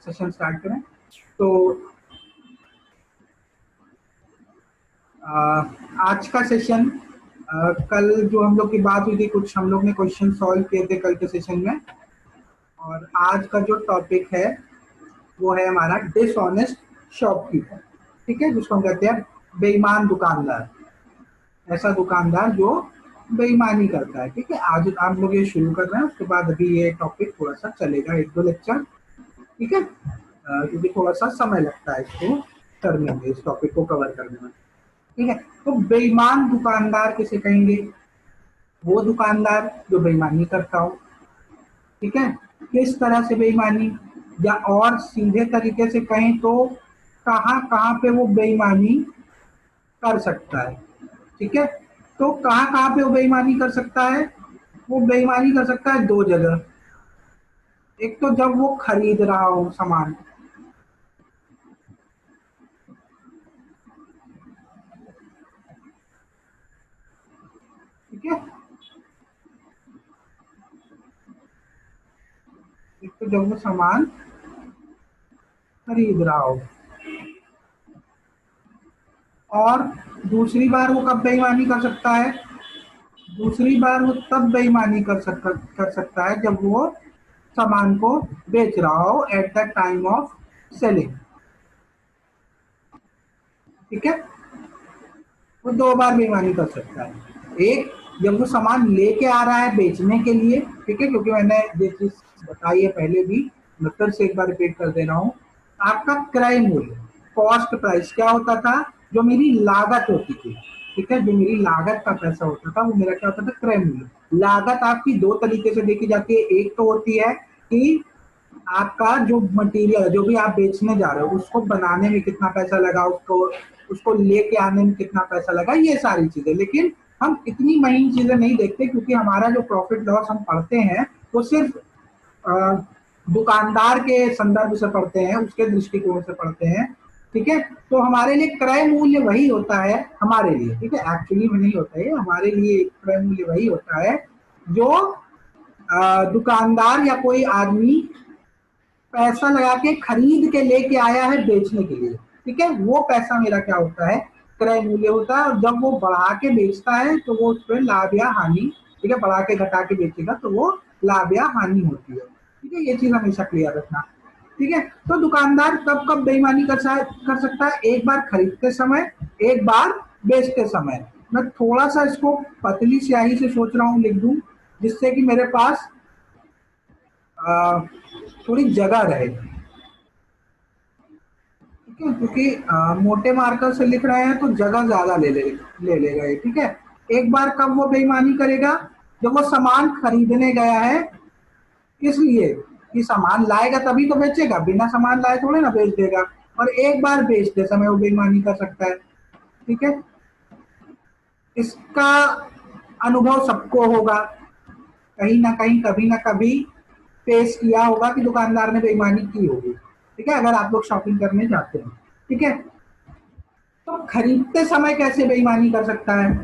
Session start करें। तो आज का सेशन, कल जो हम लोग की बात हुई थी, कुछ हम लोग ने क्वेश्चन सॉल्व किए थे कल के सेशन में, और आज का जो टॉपिक है वो है हमारा डिसऑनेस्ट शॉपकीपर। ठीक है, जिसको हम कहते हैं बेईमान दुकानदार, ऐसा दुकानदार जो बेईमानी करता है। ठीक है, आज आप लोग ये शुरू कर रहे हैं, उसके बाद अभी ये टॉपिक थोड़ा सा चलेगा, 1-2 लेक्चर। ठीक है, क्योंकि थोड़ा सा समय लगता है इसको करने में, इस टॉपिक को कवर करने में। ठीक है, तो बेईमान दुकानदार किसे कहेंगे? वो दुकानदार जो बेईमानी करता हो। ठीक है, किस तरह से बेईमानी, या और सीधे तरीके से कहें तो कहाँ कहाँ पे वो बेईमानी कर सकता है। ठीक है, तो कहाँ कहाँ पे वो बेईमानी कर सकता है? वो बेईमानी कर सकता है 2 जगह। एक तो जब वो खरीद रहा हो सामान, ठीक है, एक तो जब वो सामान खरीद रहा हो, और दूसरी बार वो कब बेईमानी कर सकता है? दूसरी बार वो तब बेईमानी कर सकता है जब वो सामान को बेच रहा हो at the time of selling. ठीक है, वो 2 बार बेईमानी कर सकता है। एक, जब वो सामान लेके आ रहा है बेचने के लिए। ठीक है, क्योंकि मैंने ये चीज बताई है पहले भी, मैं फिर से एक बार रिपीट कर दे रहा हूँ। आपका क्रय मूल्य, कॉस्ट प्राइस क्या होता था? जो मेरी लागत होती थी। ठीक है, जो मेरी लागत का पैसा होता था वो मेरा क्या होता था? क्रय मूल्य। लागत आपकी 2 तरीके से देखी जाती है। एक तो होती है कि आपका जो मटेरियल है, जो भी आप बेचने जा रहे हो, उसको बनाने में कितना पैसा लगा, उसको उसको लेके आने में कितना पैसा लगा, ये सारी चीजें। लेकिन हम इतनी महीन चीजें नहीं देखते, क्योंकि हमारा जो प्रॉफिट लॉस हम पढ़ते हैं वो सिर्फ अ, दुकानदार के संदर्भ से पढ़ते हैं, उसके दृष्टिकोण से पढ़ते हैं। ठीक है, तो हमारे लिए क्रय मूल्य वही होता है हमारे लिए। ठीक है, एक्चुअली में नहीं होता है, हमारे लिए क्रय मूल्य वही होता है जो दुकानदार या कोई आदमी पैसा लगा के खरीद के लेके आया है बेचने के लिए। ठीक है, वो पैसा मेरा क्या होता है? क्रय मूल्य होता है। और जब वो बढ़ा के बेचता है तो वो उस पर लाभ या हानि, ठीक है, बढ़ा के घटा के बेचेगा तो वो लाभ या हानि होती है। ठीक है, ये चीज हमेशा क्लियर रखना। ठीक है, तो दुकानदार कब कब बेईमानी कर सकता है? एक बार खरीदते समय, एक बार बेचते समय। मैं थोड़ा सा इसको पतली स्याही से सोच रहा हूँ लिख दूं, जिससे कि मेरे पास आ, थोड़ी जगह रहे। ठीक है, क्योंकि मोटे मार्कर से लिख रहे हैं तो जगह ज्यादा ले लेगा ये। ठीक है, एक बार कब वो बेईमानी करेगा? जब वो सामान खरीदने गया है, किस लिए? कि सामान लाएगा तभी तो बेचेगा, बिना सामान लाए थोड़े ना बेच देगा। और एक बार बेचते समय वो बेईमानी कर सकता है। ठीक है, इसका अनुभव सबको होगा, कहीं ना कहीं कभी ना कभी फेस किया होगा कि दुकानदार ने बेईमानी की होगी। ठीक है, अगर आप लोग शॉपिंग करने जाते हैं। ठीक है, तो खरीदते समय कैसे बेईमानी कर सकता है?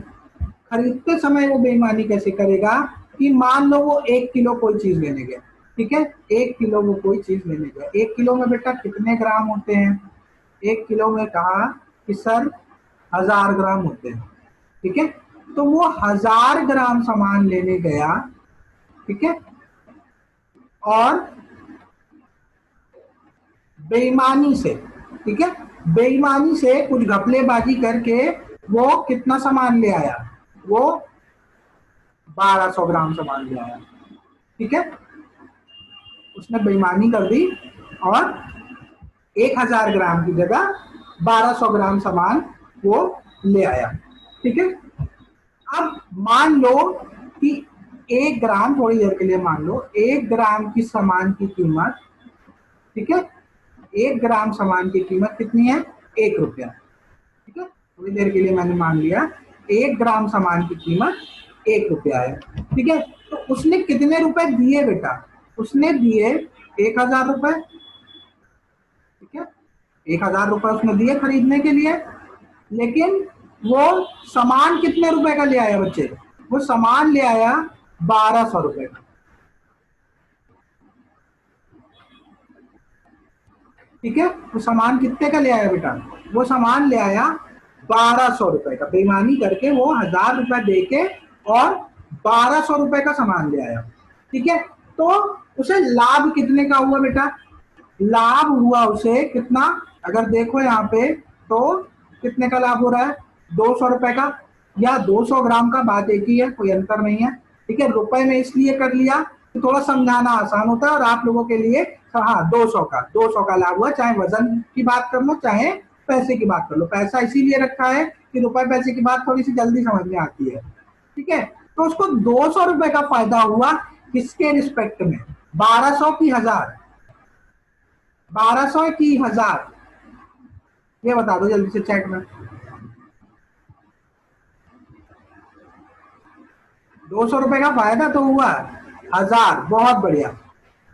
खरीदते समय वो बेईमानी कैसे करेगा? कि मान लो वो 1 किलो कोई चीज लेने गया। ठीक है, 1 किलो वो कोई चीज लेने गया। 1 किलो में बेटा कितने ग्राम होते हैं? 1 किलो में कहा कि सर 1000 ग्राम होते हैं। ठीक है, तो वो 1000 ग्राम सामान लेने गया। ठीक है, और बेईमानी से, ठीक है, बेईमानी से कुछ घपलेबाजी करके वो कितना सामान ले आया? वो 1200 ग्राम सामान ले आया। ठीक है, उसने बेईमानी कर दी और 1000 ग्राम की जगह 1200 ग्राम सामान वो ले आया। ठीक है, अब मान लो कि 1 ग्राम, थोड़ी देर के लिए मान लो 1 ग्राम की सामान की कीमत, ठीक है, 1 ग्राम सामान की कीमत कितनी है? 1 रुपया। ठीक है, थोड़ी देर के लिए मैंने मान लिया 1 ग्राम सामान की कीमत 1 रुपया है। ठीक है, तो उसने कितने रुपए दिए बेटा? उसने दिए 1000 रुपए। ठीक है, 1000 रुपए उसने दिए खरीदने के लिए। लेकिन वो सामान कितने रुपए का ले आया बच्चे? वो सामान ले आया 1200 रुपए का। ठीक है, वो सामान कितने का ले आया बेटा, वो सामान ले आया 1200 रुपए का, बेईमानी करके वो 1000 रुपए दे के और 1200 रुपए का सामान ले आया। ठीक है, तो उसे लाभ कितने का हुआ बेटा, लाभ हुआ उसे कितना, अगर देखो यहाँ पे तो कितने का लाभ हो रहा है, 200 रुपए का या 200 ग्राम का, बात एक ही है, कोई अंतर नहीं है। ठीक है, रुपए में इसलिए कर लिया कि थोड़ा समझाना आसान होता है और आप लोगों के लिए। हाँ, 200 का लाभ हुआ, चाहे वजन की बात कर लो चाहे पैसे की बात कर लो। पैसा इसीलिए रखा है कि रुपए पैसे की बात थोड़ी सी जल्दी समझ में आती है। ठीक है, तो उसको 200 रुपए का फायदा हुआ, किसके रिस्पेक्ट में, 1200 की 1000, 1200 की 1000, ये बता दो जल्दी से चैट में। 200 रुपए का फायदा तो हुआ, 1000, बहुत बढ़िया,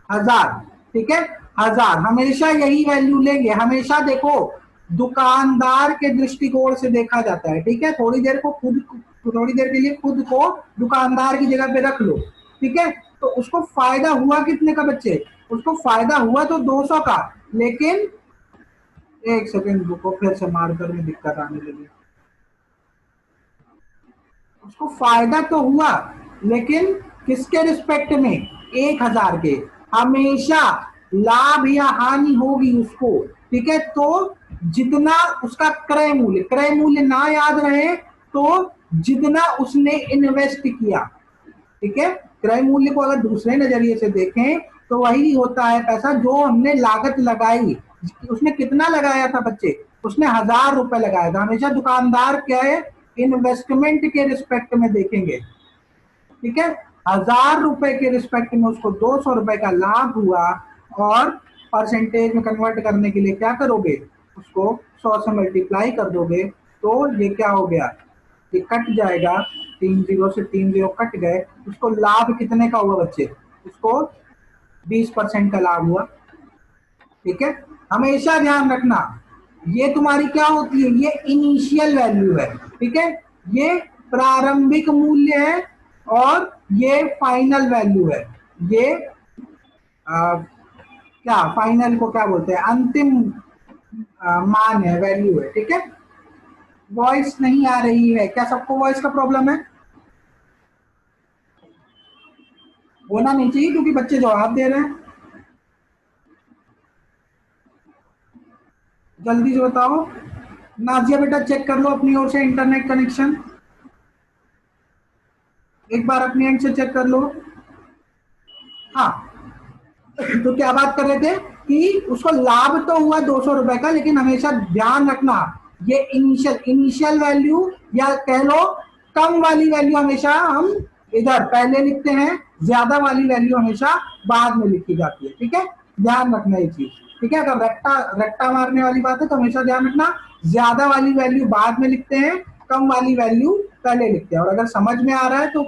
1000। ठीक है, 1000 हमेशा यही वैल्यू लेंगे, हमेशा देखो दुकानदार के दृष्टिकोण से देखा जाता है। ठीक है, थोड़ी देर के लिए खुद को दुकानदार की जगह पे रख लो। ठीक है, तो उसको फायदा हुआ कितने का बच्चे, उसको फायदा हुआ तो 200 का, लेकिन एक सेकंड रुको, फिर से मार्कर में दिक्कत आने लगी। उसको फायदा तो हुआ, लेकिन किसके रिस्पेक्ट में, 1000 के। हमेशा लाभ या हानि होगी उसको। ठीक है, तो जितना उसका क्रय मूल्य ना याद रहे तो जितना उसने इन्वेस्ट किया। ठीक है, क्रय मूल्य को अगर दूसरे नजरिए से देखें तो वही होता है पैसा जो हमने लागत लगाई। उसने कितना लगाया था बच्चे, उसने 1000 रुपए लगाया था। हमेशा दुकानदार क्या है, इन्वेस्टमेंट के रिस्पेक्ट में देखेंगे। ठीक है, 1000 रुपए के रिस्पेक्ट में उसको 200 रुपए का लाभ हुआ, और परसेंटेज में कन्वर्ट करने के लिए क्या करोगे, उसको 100 से मल्टीप्लाई कर दोगे, तो ये क्या हो गया, ये कट जाएगा, 3 जीरो से 3 जीरो कट गए, उसको लाभ कितने का हुआ बच्चे, उसको 20% का लाभ हुआ। ठीक है, हमेशा ध्यान रखना, ये तुम्हारी क्या होती है, ये इनिशियल वैल्यू है। ठीक है, ये प्रारंभिक मूल्य है और ये फाइनल वैल्यू है। ये क्या फाइनल को क्या बोलते हैं, अंतिम मान है, वैल्यू है। ठीक है, वॉइस नहीं आ रही है क्या, सबको वॉइस का प्रॉब्लम है, होना नहीं चाहिए क्योंकि बच्चे जवाब दे रहे हैं। जल्दी से बताओ, नाजिया बेटा चेक कर लो अपनी ओर से इंटरनेट कनेक्शन, एक बार अपनी एंड से चेक कर लो। हाँ, तो क्या बात कर रहे थे कि उसको लाभ तो हुआ 200 रुपए का, लेकिन हमेशा ध्यान रखना ये इनिशियल वैल्यू या कह लो कम वाली वैल्यू हमेशा हम इधर पहले लिखते हैं, ज्यादा वाली वैल्यू हमेशा बाद में लिखी जाती है। ठीक है, ध्यान रखना ये चीज। ठीक है, अगर रट्टा रट्टा मारने वाली बात है तो हमेशा ध्यान रखना, ज्यादा वाली वैल्यू बाद में लिखते हैं, कम वाली वैल्यू पहले लिखते हैं। और अगर समझ में आ रहा है तो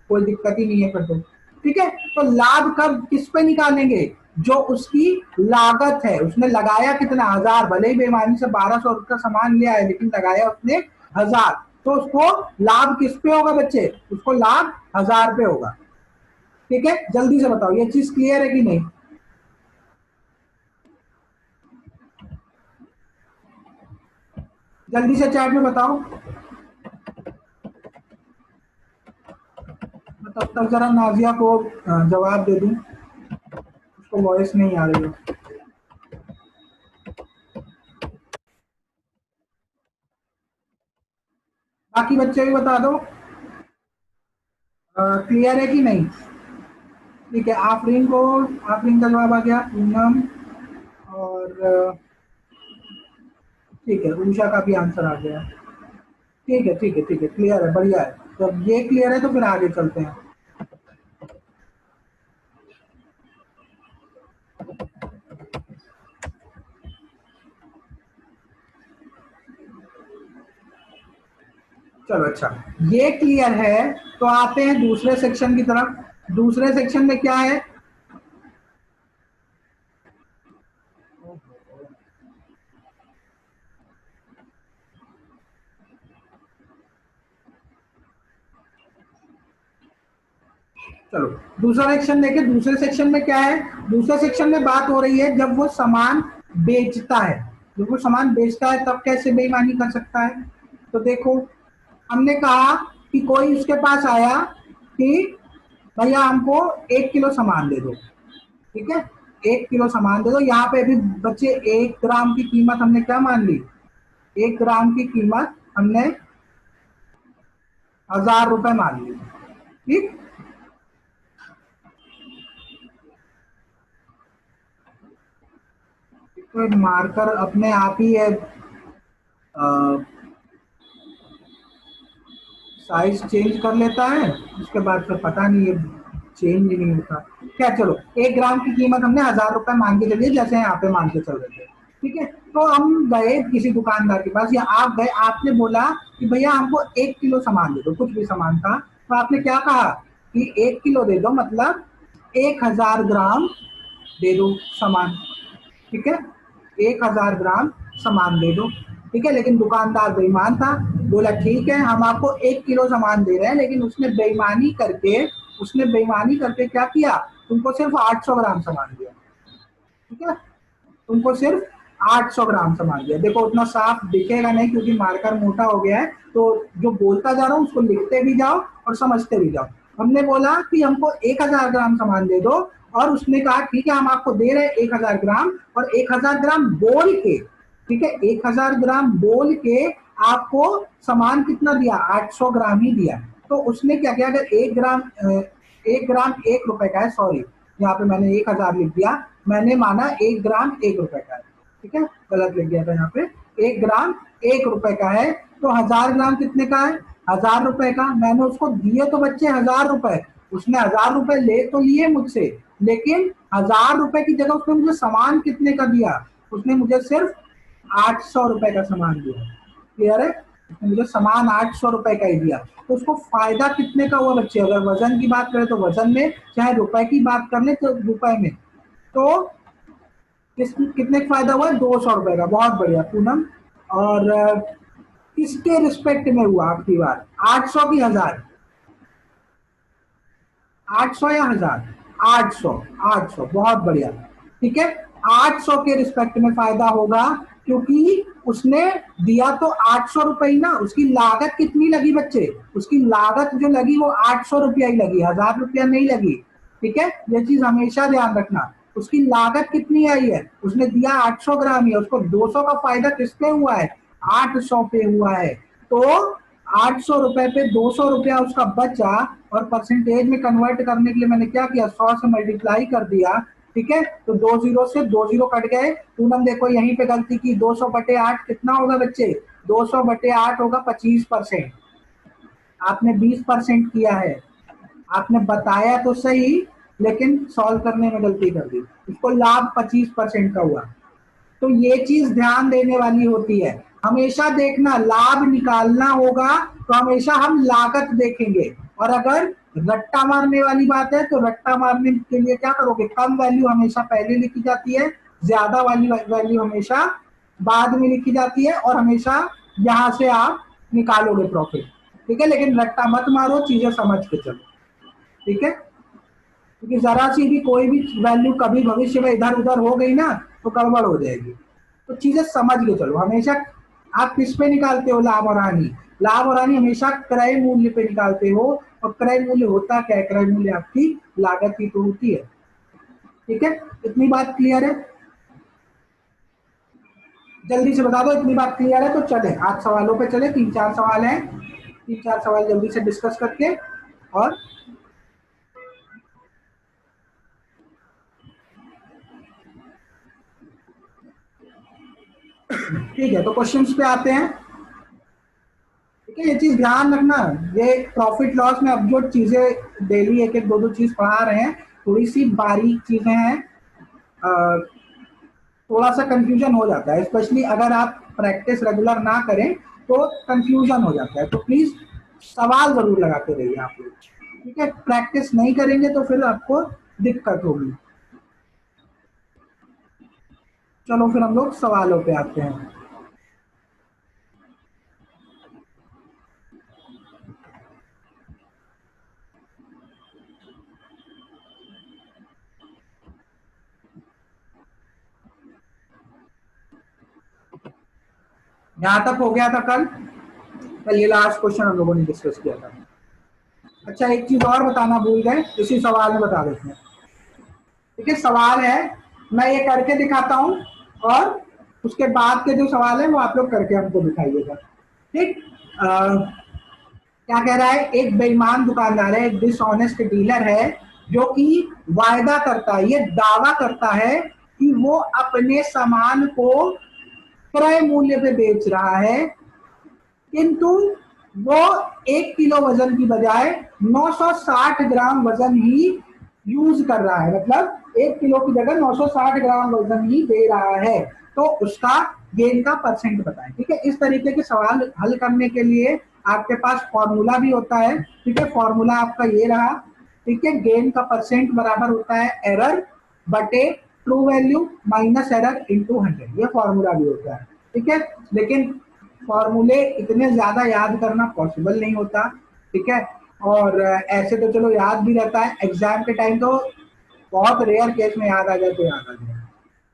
कोई दिक्कत ही नहीं है फिर तो। ठीक है, तो लाभ कब किस पे निकालेंगे, जो उसकी लागत है, उसने लगाया कितना, 1000, भले ही बेईमानी से 1200 का सामान ले आया लेकिन लगाया उसने 1000, तो उसको लाभ किस पे होगा बच्चे, उसको लाभ 1000 पे होगा। ठीक है, जल्दी से बताओ ये चीज क्लियर है कि नहीं, जल्दी से चैट में बताओ, मैं तब तक जरा नाजिया को जवाब दे दूं, उसको वॉइस नहीं आ रही है। बाकी बच्चे भी बता दो, क्लियर है कि नहीं। ठीक है, आफरीन का जवाब आ गया, पूनम, और ठीक है उषा का भी आंसर आ गया। ठीक है ठीक है ठीक है, क्लियर है, बढ़िया है। तो अब ये क्लियर है तो फिर आगे चलते हैं। चलो अच्छा, ये क्लियर है, तो आते हैं दूसरे सेक्शन की तरफ। दूसरे सेक्शन में क्या है, चलो दूसरा सेक्शन देखें। दूसरे सेक्शन में क्या है, दूसरे सेक्शन में बात हो रही है जब वो सामान बेचता है, जब वो सामान बेचता है तब कैसे बेईमानी कर सकता है? तो देखो, हमने कहा कि कोई उसके पास आया कि भैया हमको 1 किलो सामान दे दो, ठीक है, 1 किलो सामान दे दो। यहाँ पे अभी बच्चे 1 ग्राम की कीमत हमने क्या मान ली? 1 ग्राम की कीमत हमने 1000 रुपए मान ली, ठीक। तो मार्कर अपने आप ही है साइज चेंज कर लेता है, उसके बाद फिर पता नहीं है चेंज ही नहीं होता। क्या, चलो 1 ग्राम की कीमत हमने 1000 रुपए मान के चलिए, जैसे यहाँ पे मान के चल रहे थे, ठीक है। तो हम गए किसी दुकानदार के पास, या आप गए, आपने बोला कि भैया हमको 1 किलो सामान दे दो, कुछ भी सामान था, तो आपने क्या कहा कि 1 किलो दे दो, मतलब 1000 ग्राम दे दो सामान, ठीक है, 1000 ग्राम सामान दे दो, ठीक है। लेकिन दुकानदार बेईमान था, बोला ठीक है हम आपको 1 किलो सामान दे रहे हैं, लेकिन उसने बेईमानी करके क्या किया, तुमको सिर्फ 800 ग्राम सामान दिया, ठीक है, तुमको सिर्फ 800 ग्राम सामान दिया। देखो उतना साफ दिखेगा नहीं क्योंकि मार्कर मोटा हो गया है, तो जो बोलता जा रहा हूँ उसको लिखते भी जाओ और समझते भी जाओ। हमने बोला कि हमको 1000 ग्राम सामान दे दो, और उसने कहा ठीक है हम आपको दे रहे हैं 1000 ग्राम, और 1000 ग्राम बोल के, ठीक है, 1000 ग्राम बोल के आपको सामान कितना दिया, 800 ग्राम ही दिया। तो उसने क्या किया, अगर 1 ग्राम 1 रुपए का है, सॉरी यहाँ पे मैंने 1000 लिख दिया, मैंने माना 1 ग्राम 1 रुपए का है, ठीक है, गलत लिख दिया था यहाँ पे, 1 ग्राम 1 रुपए का है। तो 1000 ग्राम कितने का है, 1000 रुपए का। मैंने उसको दिए तो बच्चे 1000 रुपए, उसने 1000 रुपए ले तो लिए मुझसे, लेकिन 1000 रुपए की जगह उसने मुझे सामान कितने का दिया, उसने मुझे सिर्फ 800 रुपए का सामान दिया। क्लियर है? उसने मुझे सामान 800 रुपए का ही दिया। तो उसको फायदा कितने का हुआ बच्चे? अगर वजन की बात करें तो वजन में, चाहे रुपए की बात कर ले तो रुपए में, तो कितने का फायदा हुआ? 200 रुपए का। बहुत बढ़िया पूनम। और किसके रिस्पेक्ट में हुआ आपकी बात, 800 की 1000? 800 या 1000? 800। 800, बहुत बढ़िया, ठीक है। 800 के रिस्पेक्ट में फायदा होगा, क्योंकि उसने दिया तो 800 रुपए ही ना, उसकी लागत कितनी लगी बच्चे? उसकी लागत जो लगी वो 800 रुपया ही लगी, 1000 रुपया नहीं लगी, ठीक है। ये चीज हमेशा ध्यान रखना। उसकी लागत कितनी आई है? उसने दिया 800 ग्राम ही, उसको 200 का फायदा किस पे हुआ है? 800 पे हुआ है। तो 800 रुपए पे 200 रुपया उसका बचा, और परसेंटेज में कन्वर्ट करने के लिए मैंने क्या किया, 100 से मल्टीप्लाई कर दिया, ठीक है। तो 2 जीरो से 2 जीरो कट गए। पूनम देखो यहीं पे गलती की, 200/8 कितना होगा बच्चे? 200/8 होगा 25%। आपने 20% किया है, आपने बताया तो सही, लेकिन सॉल्व करने में गलती कर दी। इसको लाभ 25% का हुआ। तो ये चीज ध्यान देने वाली होती है। हमेशा देखना, लाभ निकालना होगा तो हमेशा हम लागत देखेंगे, और अगर रट्टा मारने वाली बात है तो रट्टा मारने के लिए क्या करोगे, कम वैल्यू हमेशा पहले लिखी जाती है, ज्यादा वाली वैल्यू हमेशा बाद में लिखी जाती है, और हमेशा यहां से आप निकालोगे प्रॉफिट, ठीक है। लेकिन रट्टा मत मारो, चीजें समझ के चलो, ठीक है। क्योंकि जरा सी भी कोई भी वैल्यू कभी भविष्य में इधर उधर हो गई ना, तो गड़बड़ हो जाएगी। तो चीजें समझ के चलो हमेशा। आप किस पे निकालते हो लाभ और हानि? लाभ और हानि हमेशा क्रय मूल्य पे निकालते हो, और क्रय मूल्य होता क्या है? क्रय मूल्य आपकी लागत ही तो होती है, ठीक है। इतनी बात क्लियर है? जल्दी से बता दो, इतनी बात क्लियर है तो चले आज सवालों पे चले। 3 4 सवाल हैं, 3 4 सवाल जल्दी से डिस्कस करके, और ठीक है, तो क्वेश्चंस पे आते हैं, ठीक है। ये चीज ध्यान रखना, ये प्रॉफिट लॉस में अब जो चीजें डेली एक एक दो दो चीज पढ़ा रहे हैं, थोड़ी सी बारीक चीजें हैं, अ, थोड़ा सा कंफ्यूजन हो जाता है, स्पेशली अगर आप प्रैक्टिस रेगुलर ना करें तो कंफ्यूजन हो जाता है। तो प्लीज सवाल जरूर लगाते रहिए आप लोग, ठीक है। प्रैक्टिस नहीं करेंगे तो फिर आपको दिक्कत होगी। चलो फिर हम लोग सवालों पे आते हैं। यहां तक हो गया था कल। कल ये लास्ट क्वेश्चन हम लोगों ने डिस्कस किया था। अच्छा, एक चीज और बताना भूल गए, इसी सवाल में बता देते हैं। ठीक है, सवाल है, मैं ये करके दिखाता हूं और उसके बाद के जो सवाल है वो आप लोग करके हमको दिखाइएगा। ठीक। क्या कह रहा है, एक बेईमान दुकानदार है, एक डिसऑनेस्ट डीलर है, जो कि वायदा करता है, ये दावा करता है कि वो अपने सामान को क्रय मूल्य पे बेच रहा है, किंतु वो 1 किलो वजन की बजाय 960 ग्राम वजन ही यूज कर रहा है, मतलब 1 किलो की जगह 960 ग्राम वजन ही दे रहा है। तो उसका गेन का परसेंट बताएं। ठीक है, इस तरीके के सवाल हल करने के लिए आपके पास फॉर्मूला भी होता है। ठीक है, फॉर्मूला आपका ये रहा। ठीक है, गेन का परसेंट बराबर होता है एरर बटे true value minus error into 100। ये फॉर्मूला भी होता है। ठीक है, लेकिन फॉर्मूले इतने ज्यादा याद करना पॉसिबल नहीं होता। ठीक है, और ऐसे तो चलो याद भी रहता है, एग्जाम के टाइम तो बहुत रेयर केस में याद आ जाए तो याद आ जाए।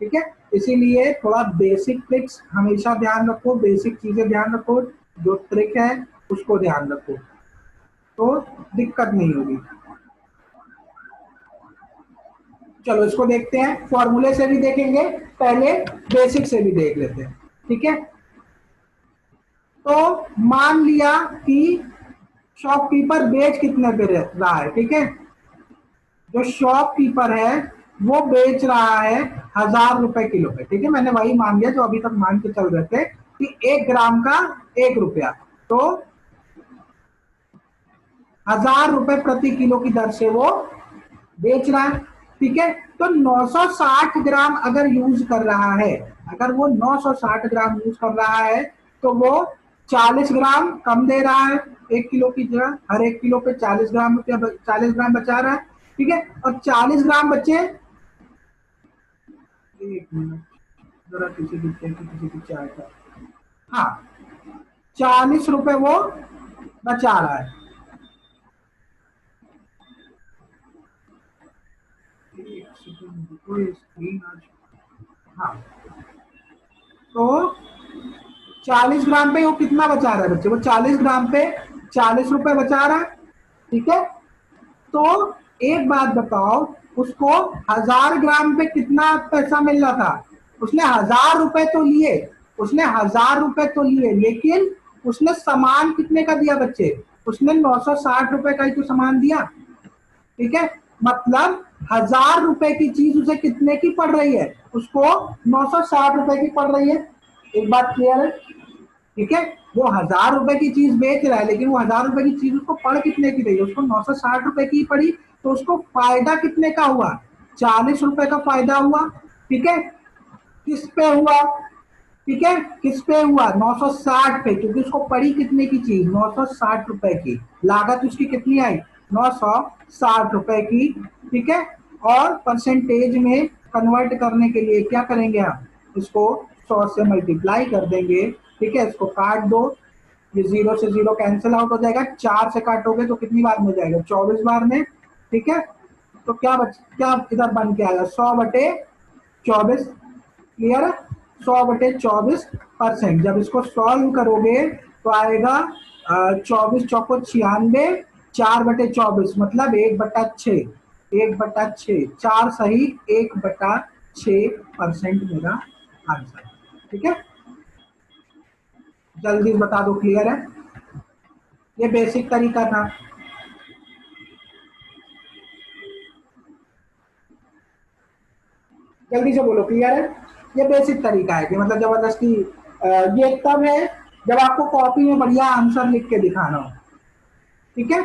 ठीक है, इसीलिए थोड़ा बेसिक ट्रिक्स हमेशा ध्यान रखो, बेसिक चीजें ध्यान रखो, जो ट्रिक है उसको ध्यान रखो, तो दिक्कत नहीं होगी। चलो इसको देखते हैं, फॉर्मूले से भी देखेंगे, पहले बेसिक से भी देख लेते हैं। ठीक है, तो मान लिया कि शॉपकीपर बेच कितने पे रहा है। ठीक है, जो शॉपकीपर है वो बेच रहा है 1000 रुपए किलो पे। ठीक है, मैंने वही मान लिया जो अभी तक मान के चल रहे थे कि 1 ग्राम का 1 रुपया, तो 1000 रुपए प्रति किलो की दर से वो बेच रहा है। ठीक है, तो 960 ग्राम अगर यूज कर रहा है, अगर वो 960 ग्राम यूज कर रहा है, तो वो 40 ग्राम कम दे रहा है 1 किलो की जगह, हर 1 किलो पे 40 ग्राम, 40 ग्राम बचा रहा है। ठीक है, और 40 ग्राम बचे, एक मिनट जरा किसी की चाय का, हाँ, 40 रुपए वो बचा रहा है। एक सेकंड रुको, ये स्क्रीन आज, हाँ, तो 40 ग्राम पे वो कितना बचा रहा है बच्चे, वो 40 ग्राम पे 40 रुपए बचा रहा है। ठीक है, तो एक बात बताओ, उसको 1000 ग्राम पे कितना पैसा मिल रहा था, उसने 1000 रुपए तो लिए, उसने 1000 रुपए तो लिए, लेकिन उसने सामान कितने का दिया बच्चे, उसने 960 रुपए का ही तो सामान दिया। ठीक है, मतलब 1000 रुपए की चीज उसे कितने की पड़ रही है, उसको 960 रुपए की पड़ रही है। एक बात क्लियर है। ठीक है, वो 1000 रुपए की चीज बेच रहा है, लेकिन वो 1000 रुपए की चीज उसको पड़ कितने की रही है, उसको 960 रुपए की पड़ी, तो उसको फायदा कितने का हुआ, 40 रुपए का फायदा हुआ। ठीक है, किस पे हुआ, ठीक है, किस पे हुआ, 960 पे, क्योंकि उसको पड़ी कितने की चीज, 960 रुपए की, लागत उसकी कितनी आई, 960 रुपए की। ठीक है, और परसेंटेज में कन्वर्ट करने के लिए क्या करेंगे हम, इसको 100 से मल्टीप्लाई कर देंगे। ठीक है, इसको काट दो, ये 0 से 0 कैंसिल आउट हो जाएगा, 4 से काटोगे तो कितनी बार में जाएगा, 24 बार में। ठीक है, तो क्या इधर बन के आएगा, 100/24। क्लियर है, 100/24%। जब इसको सॉल्व करोगे तो आएगा 24 चौको 96, 4/24 मतलब 1/6, 1/6, 4 सही, 1/6% मेरा आंसर। ठीक है, जल्दी बता दो, क्लियर है, ये बेसिक तरीका था। जल्दी से बोलो, क्लियर है, ये बेसिक तरीका है कि मतलब जबरदस्ती, ये तब है जब आपको कॉपी में बढ़िया आंसर लिख के दिखाना हो। ठीक है,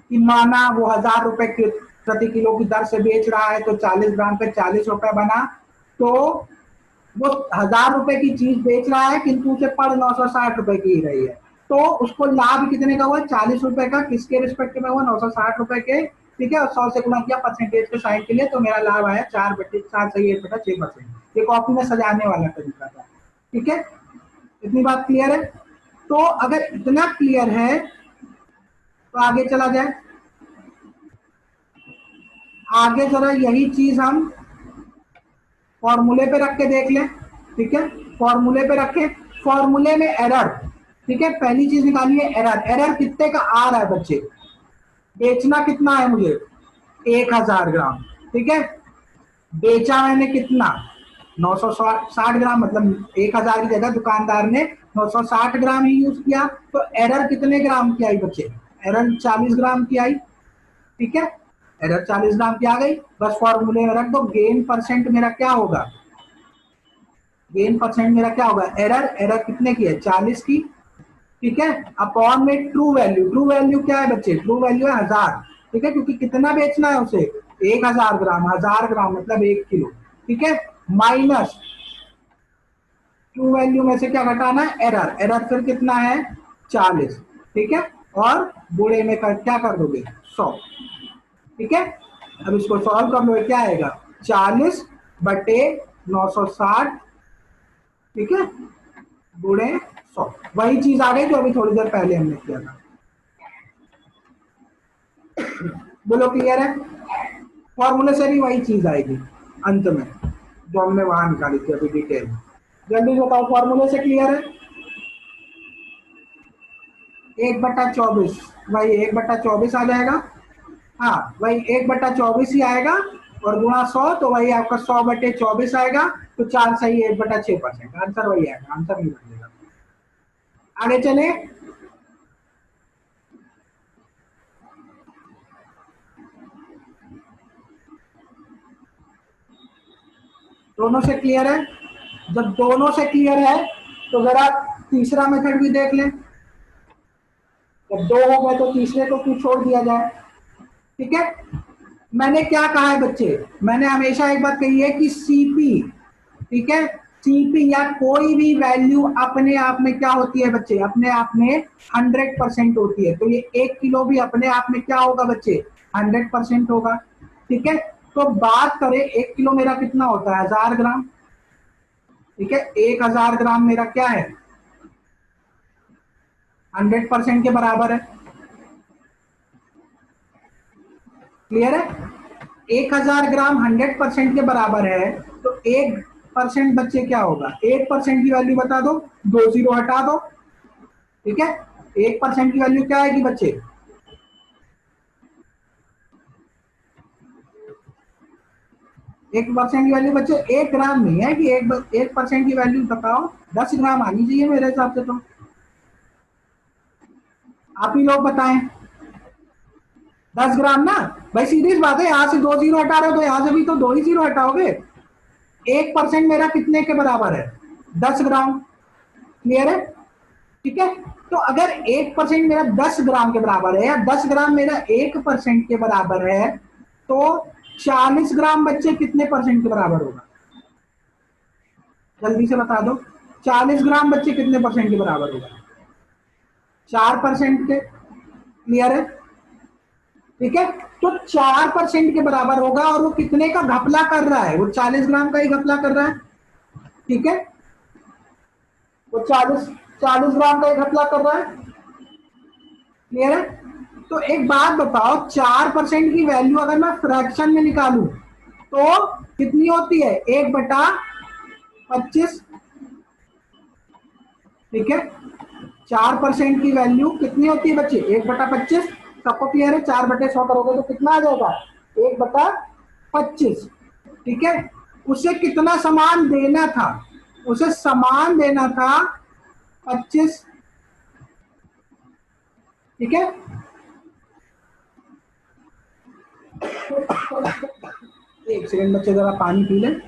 कि माना वो 1000 रुपए प्रति किलो की दर से बेच रहा है, तो 40 ग्राम पे 40 रुपए बना, तो वो 1000 रुपए की चीज बेच रहा है, किंतु उसे पड़ 960 रुपए की ही रही है, तो उसको लाभ कितने का हुआ, 40 रुपए का, किसके रिस्पेक्ट में हुआ, 960 रुपए के। ठीक है, और 100 से गुणा किया परसेंटेज के साइन के लिए, तो मेरा लाभ आया 4/4 सही 1/6%। ये कॉपी में सजाने वाला तरीका था। ठीक है, इतनी बात क्लियर है, तो अगर इतना क्लियर है तो आगे चला जाए। आगे जरा यही चीज हम फॉर्मूले पे रख के देख लें। ठीक है, फॉर्मूले पे रखें, फॉर्मूले में एरर, ठीक है, पहली चीज निकालिए एरर। एरर कितने का आ रहा है बच्चे? बेचना कितना है मुझे? 1000 ग्राम, ठीक है। बेचा मैंने कितना? 960 ग्राम, मतलब 1000 की जगह दुकानदार ने 960 ग्राम ही यूज किया, तो एरर कितने ग्राम की आई बच्चे? एरर 40 ग्राम की आई, ठीक है। एरर 40 ग्राम की आ गई, बस फॉर्मूले में रख दो। गेन परसेंट मेरा क्या होगा? गेन परसेंट मेरा क्या होगा? एरर, एरर कितने की है? 40 की, ठीक है। अपॉन में ट्रू वैल्यू, ट्रू वैल्यू क्या है बच्चे? ट्रू वैल्यू है 1000, ठीक है, क्योंकि कितना बेचना है उसे? 1000 ग्राम, 1000 ग्राम मतलब 1 किलो, ठीक है। माइनस ट्रू वैल्यू में से क्या घटाना है? एरर। एरर फिर कितना है? 40, ठीक है। और बुरे में क्या कर दोगे? 100, ठीक है। अब इसको सॉल्व कर लो, क्या आएगा? 40 बटे 960, ठीक है, गुणे 100। वही चीज आ गई जो अभी थोड़ी देर पहले हमने किया था। बोलो क्लियर है? फॉर्मूले से भी वही चीज आएगी अंत में जो हमने वहां निकाली थी अभी डिटेल में। जल्दी बताओ, फॉर्मूले से क्लियर है? 1/24, वही 1/24 आ जाएगा। हाँ, वही 1/24 ही आएगा, और गुणा 100 तो वही आपका 100/24 आएगा। तो 4 सही 1/6%, आंसर वही आएगा, आंसर नहीं बदलेगा। आगे चले। दोनों से क्लियर है? जब दोनों से क्लियर है तो जरा तीसरा मेथड भी देख लें। जब दो हो गए तो तीसरे को क्यों छोड़ दिया जाए, ठीक है। मैंने क्या कहा है बच्चे? मैंने हमेशा एक बात कही है कि सीपी, ठीक है, सीपी या कोई भी वैल्यू अपने आप में क्या होती है बच्चे? अपने आप में 100% होती है। तो ये 1 किलो भी अपने आप में क्या होगा बच्चे? 100% होगा, ठीक है। तो बात करें 1 किलो मेरा कितना होता है? 1000 ग्राम, ठीक है। 1000 ग्राम मेरा क्या है? 100% के बराबर है। क्लियर है? 1000 ग्राम 100% के बराबर है, तो 1% बच्चे क्या होगा? 1% की वैल्यू बता दो, 2 जीरो हटा दो, ठीक है। 1% की वैल्यू क्या आएगी बच्चे? 1% की वैल्यू बच्चे 1 ग्राम नहीं है कि 1% की वैल्यू बताओ, 10 ग्राम आनी चाहिए मेरे हिसाब से। तो आप ही लोग बताएं। 10 ग्राम ना भाई, सीधी सी बात है। यहां से 2 जीरो हटा रहे हो तो यहां से भी तो 2 ही जीरो हटाओगे। 1% मेरा कितने के बराबर है? 10 ग्राम। क्लियर है? ठीक है। तो अगर 1% मेरा 10 ग्राम के बराबर है, या 10 ग्राम मेरा 1% के बराबर है, तो 40 ग्राम बच्चे कितने परसेंट के बराबर होगा? जल्दी से बता दो। 40 ग्राम बच्चे कितने परसेंट के बराबर होगा? 4% के। क्लियर है? ठीक है। तो 4% के बराबर होगा, और वो कितने का घपला कर रहा है? वो 40 ग्राम का ही घपला कर रहा है, ठीक है। वो 40 ग्राम का ही घपला कर रहा है। क्लियर है? तो एक बात बताओ, 4% की वैल्यू अगर मैं फ्रैक्शन में निकालूं तो कितनी होती है? 1/25, ठीक है। 4% की वैल्यू कितनी होती है बच्चे? 1/25। सबको क्लियर है? 4/100 करोगे तो कितना आ जाएगा? 1/25, ठीक है। उसे कितना सामान देना था? उसे सामान देना था 25, ठीक है। एक सेकंड बच्चे, जरा पानी पी लें।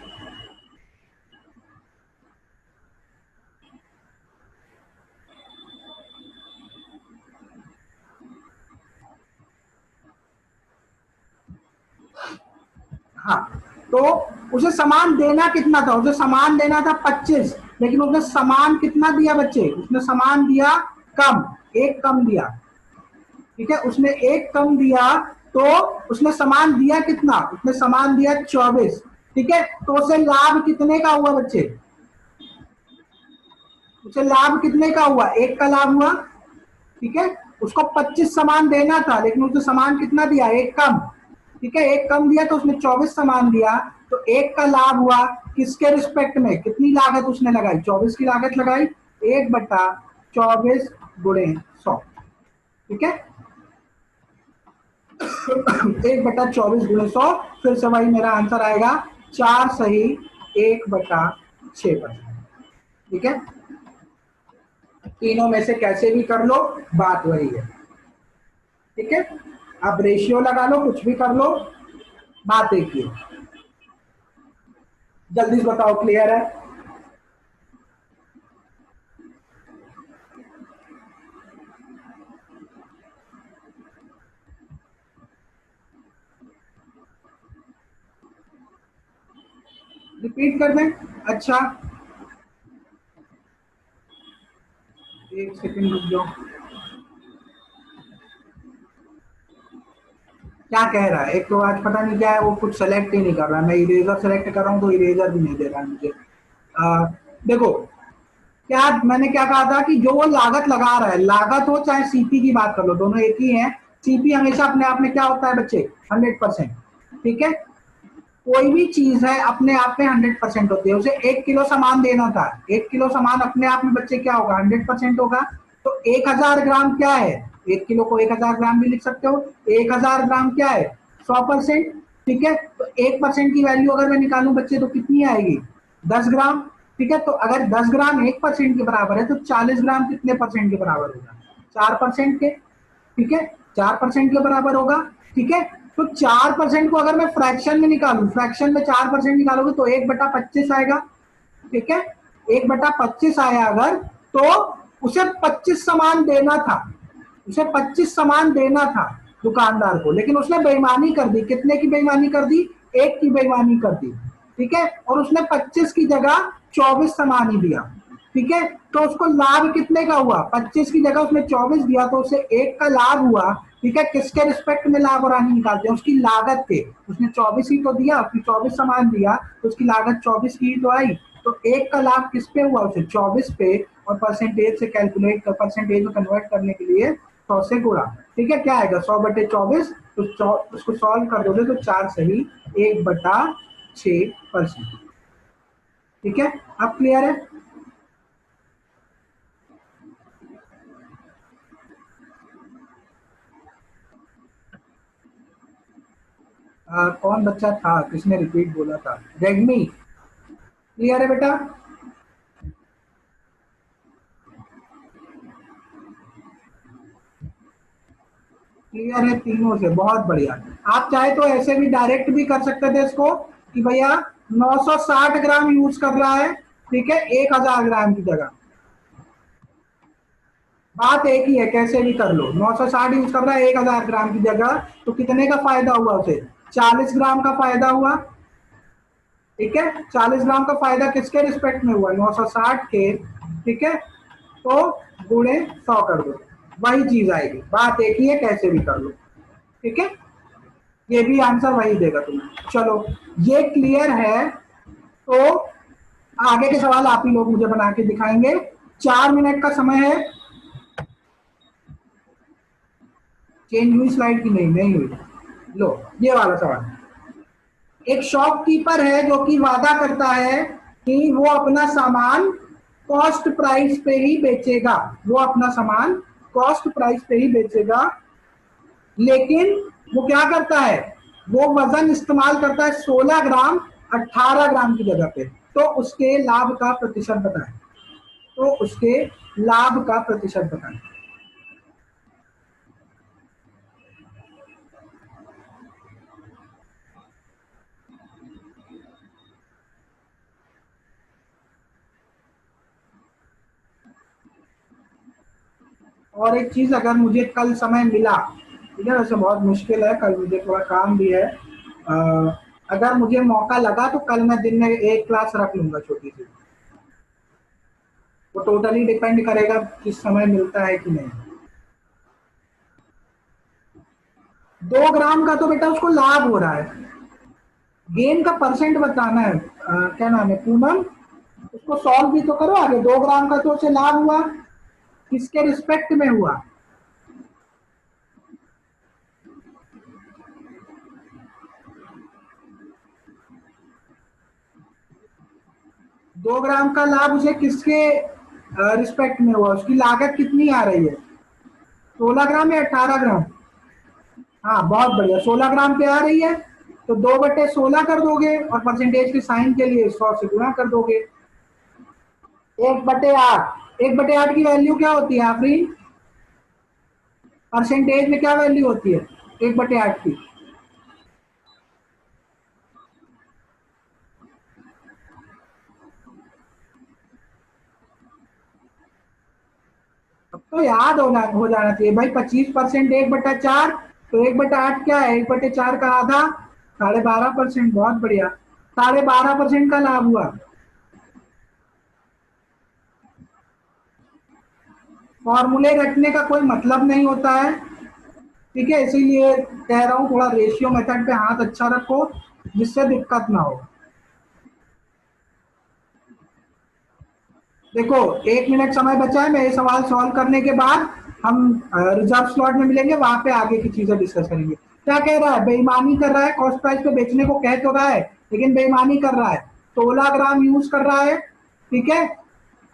हाँ, तो उसे सामान देना कितना था? उसे सामान देना था 25, लेकिन उसने सामान कितना दिया बच्चे? उसने सामान दिया कम, एक कम दिया, ठीक है। उसने एक कम दिया, तो उसने सामान दिया कितना? उसने सामान दिया 24, ठीक है। तो उसे लाभ कितने का हुआ बच्चे? उसे लाभ कितने का हुआ? एक का लाभ हुआ, ठीक है। उसको 25 सामान देना था, लेकिन उसने सामान कितना दिया? एक कम, ठीक है। एक कम दिया तो उसने 24 सामान दिया, तो एक का लाभ हुआ। किसके रिस्पेक्ट में? कितनी लागत उसने लगाई? 24 की लागत लगाई, 1/24 गुणे 100। ठीक है, 1/24 गुणे 100। फिर से वही मेरा आंसर आएगा 4 सही 1/6%। ठीक है, तीनों में से कैसे भी कर लो, बात वही है। ठीक है, आप रेशियो लगा लो, कुछ भी कर लो, बात एक ही है। जल्दी से बताओ, क्लियर है? रिपीट कर दें? अच्छा, एक सेकंड रुक जाओ। क्या कह रहा है? एक तो आज पता नहीं क्या है, वो कुछ सेलेक्ट ही नहीं कर रहा है। मैं इरेजर सेलेक्ट कर रहा हूँ तो इरेजर भी नहीं दे रहा है मुझे। देखो, क्या मैंने क्या कहा था कि जो वो लागत लगा रहा है, लागत हो चाहे सीपी की बात कर लो, दोनों एक ही है। सीपी हमेशा अपने आप में क्या होता है बच्चे? 100%। ठीक है, कोई भी चीज है अपने आप में 100% होती है। उसे 1 किलो सामान देना था, 1 किलो सामान अपने आप में बच्चे क्या होगा? 100% होगा। तो 1000 ग्राम क्या है? 1 किलो को 1000 ग्राम भी लिख सकते हो। 1000 ग्राम क्या है? 100%। ठीक है, तो 1% की वैल्यू अगर मैं निकालूं बच्चे तो कितनी आएगी? 10 ग्राम। ठीक है, तो अगर 10 ग्राम 1% के बराबर है तो 40 ग्राम कितने परसेंट के बराबर होगा? 4% के। ठीक है, 4% के बराबर होगा। ठीक है, तो 4% को अगर मैं फ्रैक्शन में निकालूं, फ्रैक्शन में 4% निकालोगे तो 1/25 आएगा। ठीक है, 1/25 आया अगर, तो उसे 25 सामान देना था, उसे 25 सामान देना था दुकानदार को, लेकिन उसने बेईमानी कर दी। कितने की बेईमानी कर दी? 1 की बेईमानी कर दी। ठीक है, और उसने 25 की जगह 24 सामान ही दिया। ठीक है, तो उसको लाभ कितने का हुआ? 25 की जगह उसने 24 दिया तो उसे 1 का लाभ हुआ। ठीक है, किसके रिस्पेक्ट में लाभ और हानि निकालते हैं? उसकी लागत के। उसने 24 ही तो दिया, उसने 24 सामान दिया तो उसकी लागत 24 की ही तो आई। तो 1 का लाभ किस पे हुआ? उसे 24 पे। और परसेंटेज से कैलकुलेट कर, परसेंटेज में कन्वर्ट करने के लिए 100 से गुणा। ठीक है, क्या आएगा? 100/24। तो उसको सॉल्व कर दोगे तो 4 सही 1/6%। ठीक है, अब क्लियर है? कौन बच्चा था, किसने रिपीट बोला था? रेडमी। क्लियर है बेटा? क्लियर है तीनों से? बहुत बढ़िया। आप चाहे तो ऐसे भी डायरेक्ट भी कर सकते थे इसको कि भैया 960 ग्राम यूज कर रहा है, ठीक है, 1000 ग्राम की जगह। बात एक ही है, कैसे भी कर लो। 960 यूज कर रहा है 1000 ग्राम की जगह, तो कितने का फायदा हुआ उसे? 40 ग्राम का फायदा हुआ। ठीक है, 40 ग्राम का फायदा किसके रिस्पेक्ट में हुआ? 960 के। ठीक है, तो गुणे 100 कर दो, वही चीज आएगी। बात एक ही है, कैसे भी कर लो। ठीक है, ये भी आंसर वही देगा तुम्हें। चलो, ये क्लियर है। तो आगे के सवाल आप ही लोग मुझे बना के दिखाएंगे। 4 मिनट का समय है। चेंज हुई स्लाइड की? नहीं, नहीं हुई। लो, ये वाला सवाल। एक शॉपकीपर है जो कि वादा करता है कि वो अपना सामान कॉस्ट प्राइस पे ही बेचेगा। वो अपना सामान कॉस्ट प्राइस पे ही बेचेगा, लेकिन वो क्या करता है? वो वजन इस्तेमाल करता है 16 ग्राम 18 ग्राम की जगह पे। तो उसके लाभ का प्रतिशत बताएं। तो उसके लाभ का प्रतिशत बताएं। और एक चीज, अगर मुझे कल समय मिला, ठीक है, वैसे बहुत मुश्किल है, कल मुझे थोड़ा काम भी है। अगर मुझे मौका लगा तो कल मैं दिन में एक क्लास रख लूंगा, छोटी सी। वो टोटली डिपेंड करेगा किस समय मिलता है कि नहीं। 2 ग्राम का तो बेटा उसको लाभ हो रहा है। गेन का परसेंट बताना है। क्या नाम है, पूनम? उसको सॉल्व भी तो करो आगे। 2 ग्राम का तो उसे लाभ हुआ, किसके रिस्पेक्ट में हुआ? 2 ग्राम का लाभ उसे किसके रिस्पेक्ट में हुआ, उसकी लागत कितनी आ रही है, 16 ग्राम या 18 ग्राम? हाँ बहुत बढ़िया, 16 ग्राम पे आ रही है, तो 2/16 कर दोगे और परसेंटेज के साइन के लिए 100 से गुणा कर दोगे। 1/8, 1/8 की वैल्यू क्या होती है आफरीन? परसेंटेज में क्या वैल्यू होती है 1/8 की? अब तो याद हो जाना चाहिए भाई, 25% 1/4, तो 1/8 क्या है, 1/4 का आधा, 12.5%। बहुत बढ़िया, 12.5% का लाभ हुआ। फॉर्मूले रखने का कोई मतलब नहीं होता है, ठीक है, इसीलिए कह रहा हूं थोड़ा रेशियो मेथड पे हाथ अच्छा रखो जिससे दिक्कत ना हो। देखो 1 मिनट समय बचा है, मेरे सवाल सॉल्व करने के बाद हम रिजर्व स्लॉट में मिलेंगे, वहां पे आगे की चीजें डिस्कस करेंगे। क्या कह रहा है, बेईमानी कर रहा है, कॉस्ट प्राइस पे बेचने को कह तो रहा है लेकिन बेईमानी कर रहा है, 16 ग्राम यूज कर रहा है, ठीक है,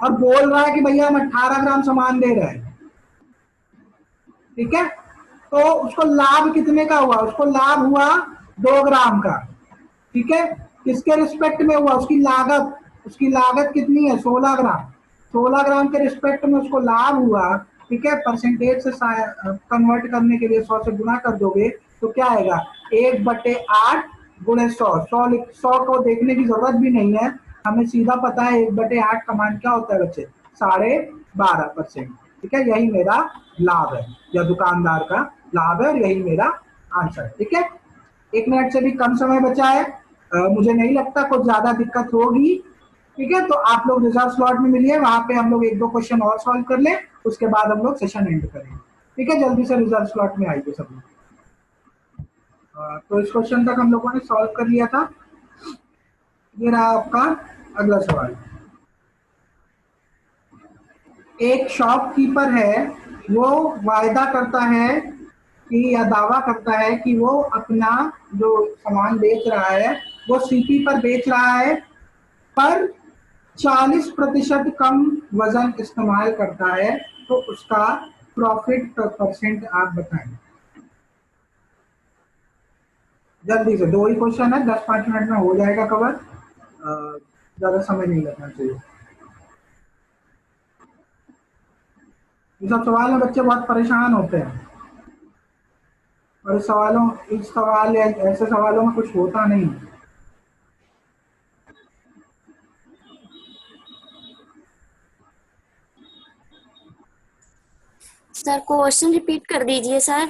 और बोल रहा है कि भैया हम 18 ग्राम सामान दे रहे हैं, ठीक है, तो उसको लाभ कितने का हुआ, उसको लाभ हुआ 2 ग्राम का, ठीक है, किसके रिस्पेक्ट में हुआ, उसकी लागत कितनी है, 16 ग्राम, 16 ग्राम के रिस्पेक्ट में उसको लाभ हुआ, ठीक है, परसेंटेज से कन्वर्ट करने के लिए 100 से गुना कर दोगे तो क्या आएगा, 1/8 गुणे 100 को देखने की जरूरत भी नहीं है, हमें सीधा पता है 1/8 का मान क्या होता है बच्चे, 12.5%, ठीक है, यही मेरा लाभ है या दुकानदार का लाभ है और यही मेरा आंसर, ठीक है। 1 मिनट से भी कम समय बचा है, मुझे नहीं लगता कुछ ज्यादा दिक्कत होगी, ठीक है, तो आप लोग रिजर्व स्लॉट में मिलिए, वहां पे हम लोग 1-2 क्वेश्चन और सॉल्व कर लें, उसके बाद हम लोग सेशन एंड करेंगे, ठीक है, जल्दी से रिजर्व स्लॉट में आइए सब लोग। तो इस क्वेश्चन तक हम लोगों ने सॉल्व कर लिया था। ये रहा आपका अगला सवाल। एक शॉपकीपर है, वो वायदा करता है कि या दावा करता है कि वो अपना जो सामान बेच रहा है वो सीपी पर बेच रहा है, पर 40% कम वजन इस्तेमाल करता है, तो उसका प्रॉफिट परसेंट आप बताएं। जल्दी से, 2 ही क्वेश्चन है, 10-5 मिनट में हो जाएगा कवर, ज्यादा समय नहीं लगना चाहिए। ये सब सवाल में बच्चे बहुत परेशान होते हैं, और इस सवाल या ऐसे सवालों में कुछ होता नहीं। सर क्वेश्चन रिपीट कर दीजिए सर।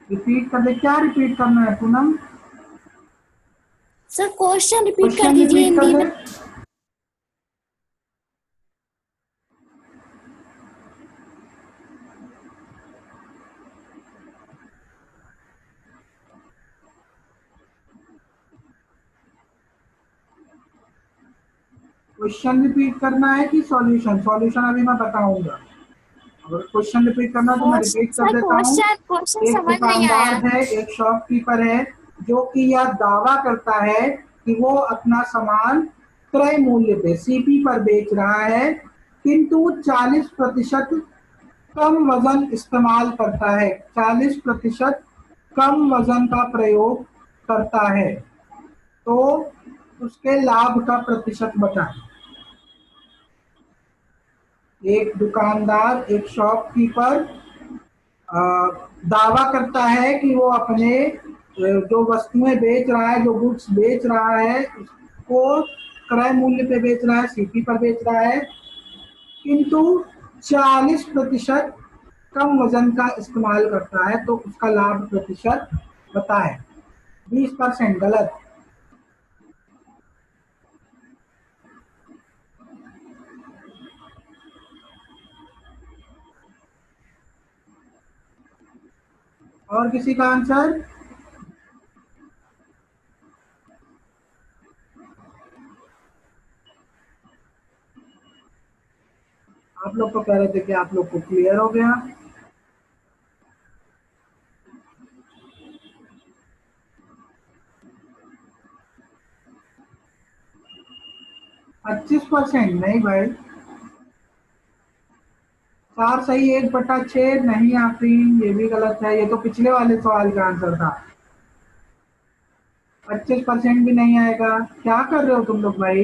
रिपीट कर दे, क्या रिपीट करना है पूनम? सर क्वेश्चन रिपीट कर क्वेश्चन दीजिए रिपीट कर हिंदी दे। में। क्वेश्चन रिपीट करना है कि सॉल्यूशन? सॉल्यूशन अभी मैं बताऊंगा। अगर क्वेश्चन रिपीट करना तो मैं रिपीट कर सर देता हूँ। क्वेश्चन क्वेश्चन एक समझ नहीं दुकानदार आया। है, एक शॉपकीपर है, जो कि यह दावा करता है कि वो अपना सामान क्रय मूल्य पे सीपी पर बेच रहा है, किंतु 40% कम वजन इस्तेमाल करता है, 40% कम वजन का प्रयोग करता है, तो उसके लाभ का प्रतिशत बताएं। एक दुकानदार, एक शॉपकीपर दावा करता है कि वो अपने जो वस्तुएं बेच रहा है, जो गुड्स बेच रहा है, उसको क्रय मूल्य पे बेच रहा है, सीपी पर बेच रहा है, किंतु 40% कम वजन का इस्तेमाल करता है, तो उसका लाभ प्रतिशत बताएं। 20% गलत। और किसी का आंसर? आप लोग तो कह रहे थे कि आप लोग को क्लियर हो गया। 25% नहीं भाई, 4 सही 1/6 नहीं आफरीन, ये भी गलत है, ये तो पिछले वाले सवाल का आंसर था। 25% भी नहीं आएगा, क्या कर रहे हो तुम लोग भाई?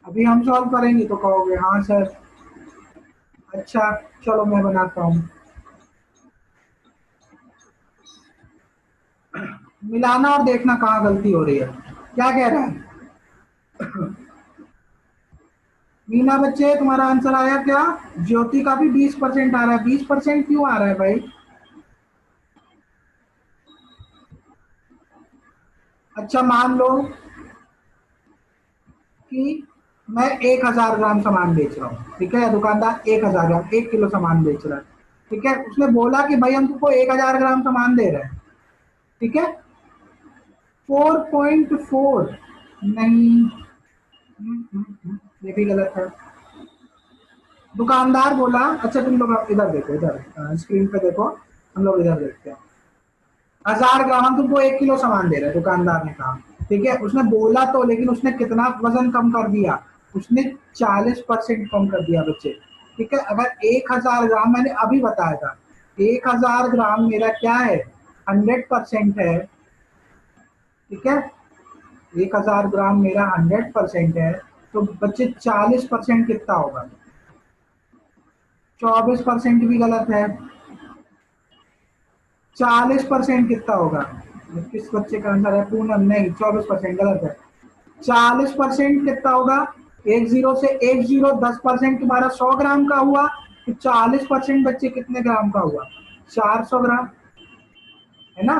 अभी हम सॉल्व करेंगे तो कहोगे हाँ सर। अच्छा चलो मैं बनाता हूँ। मिलाना और देखना कहाँ गलती हो रही है। क्या कह रहा है मीना बच्चे, तुम्हारा आंसर आया क्या? ज्योति का भी 20% आ रहा है। 20% क्यों आ रहा है भाई? अच्छा मान लो कि मैं 1,000 ग्राम सामान बेच रहा हूँ, ठीक है, या दुकानदार 1,000 ग्राम 1 किलो सामान बेच रहा है, ठीक है, उसने बोला कि भाई हम तुमको 1,000 ग्राम सामान दे रहे हैं, ठीक है। 4.4 नहीं, ये भी गलत है। दुकानदार बोला, अच्छा तुम लोग आप इधर देखो, इधर स्क्रीन पे देखो, हम लोग इधर देखते हैं। 1,000 ग्राम हम तुमको 1 किलो सामान दे रहे हैं, दुकानदार ने कहा, ठीक है, उसने बोला तो, लेकिन उसने कितना वजन कम कर दिया? उसने 40% कम कर दिया बच्चे, ठीक है। अगर 1,000 ग्राम मैंने अभी बताया था, 1,000 ग्राम मेरा क्या है? 100% है, ठीक है। 1,000 ग्राम मेरा 100% है, तो बच्चे 40% कितना होगा? 24% भी गलत है। 40% कितना होगा? किस बच्चे का आंसर है? पूनम नहीं, 24% गलत है। 40% कितना होगा? एक जीरो से एक जीरो, 10% तुम्हारा 100 ग्राम का हुआ, तो 40% बच्चे कितने ग्राम का हुआ? 400 ग्राम, है ना।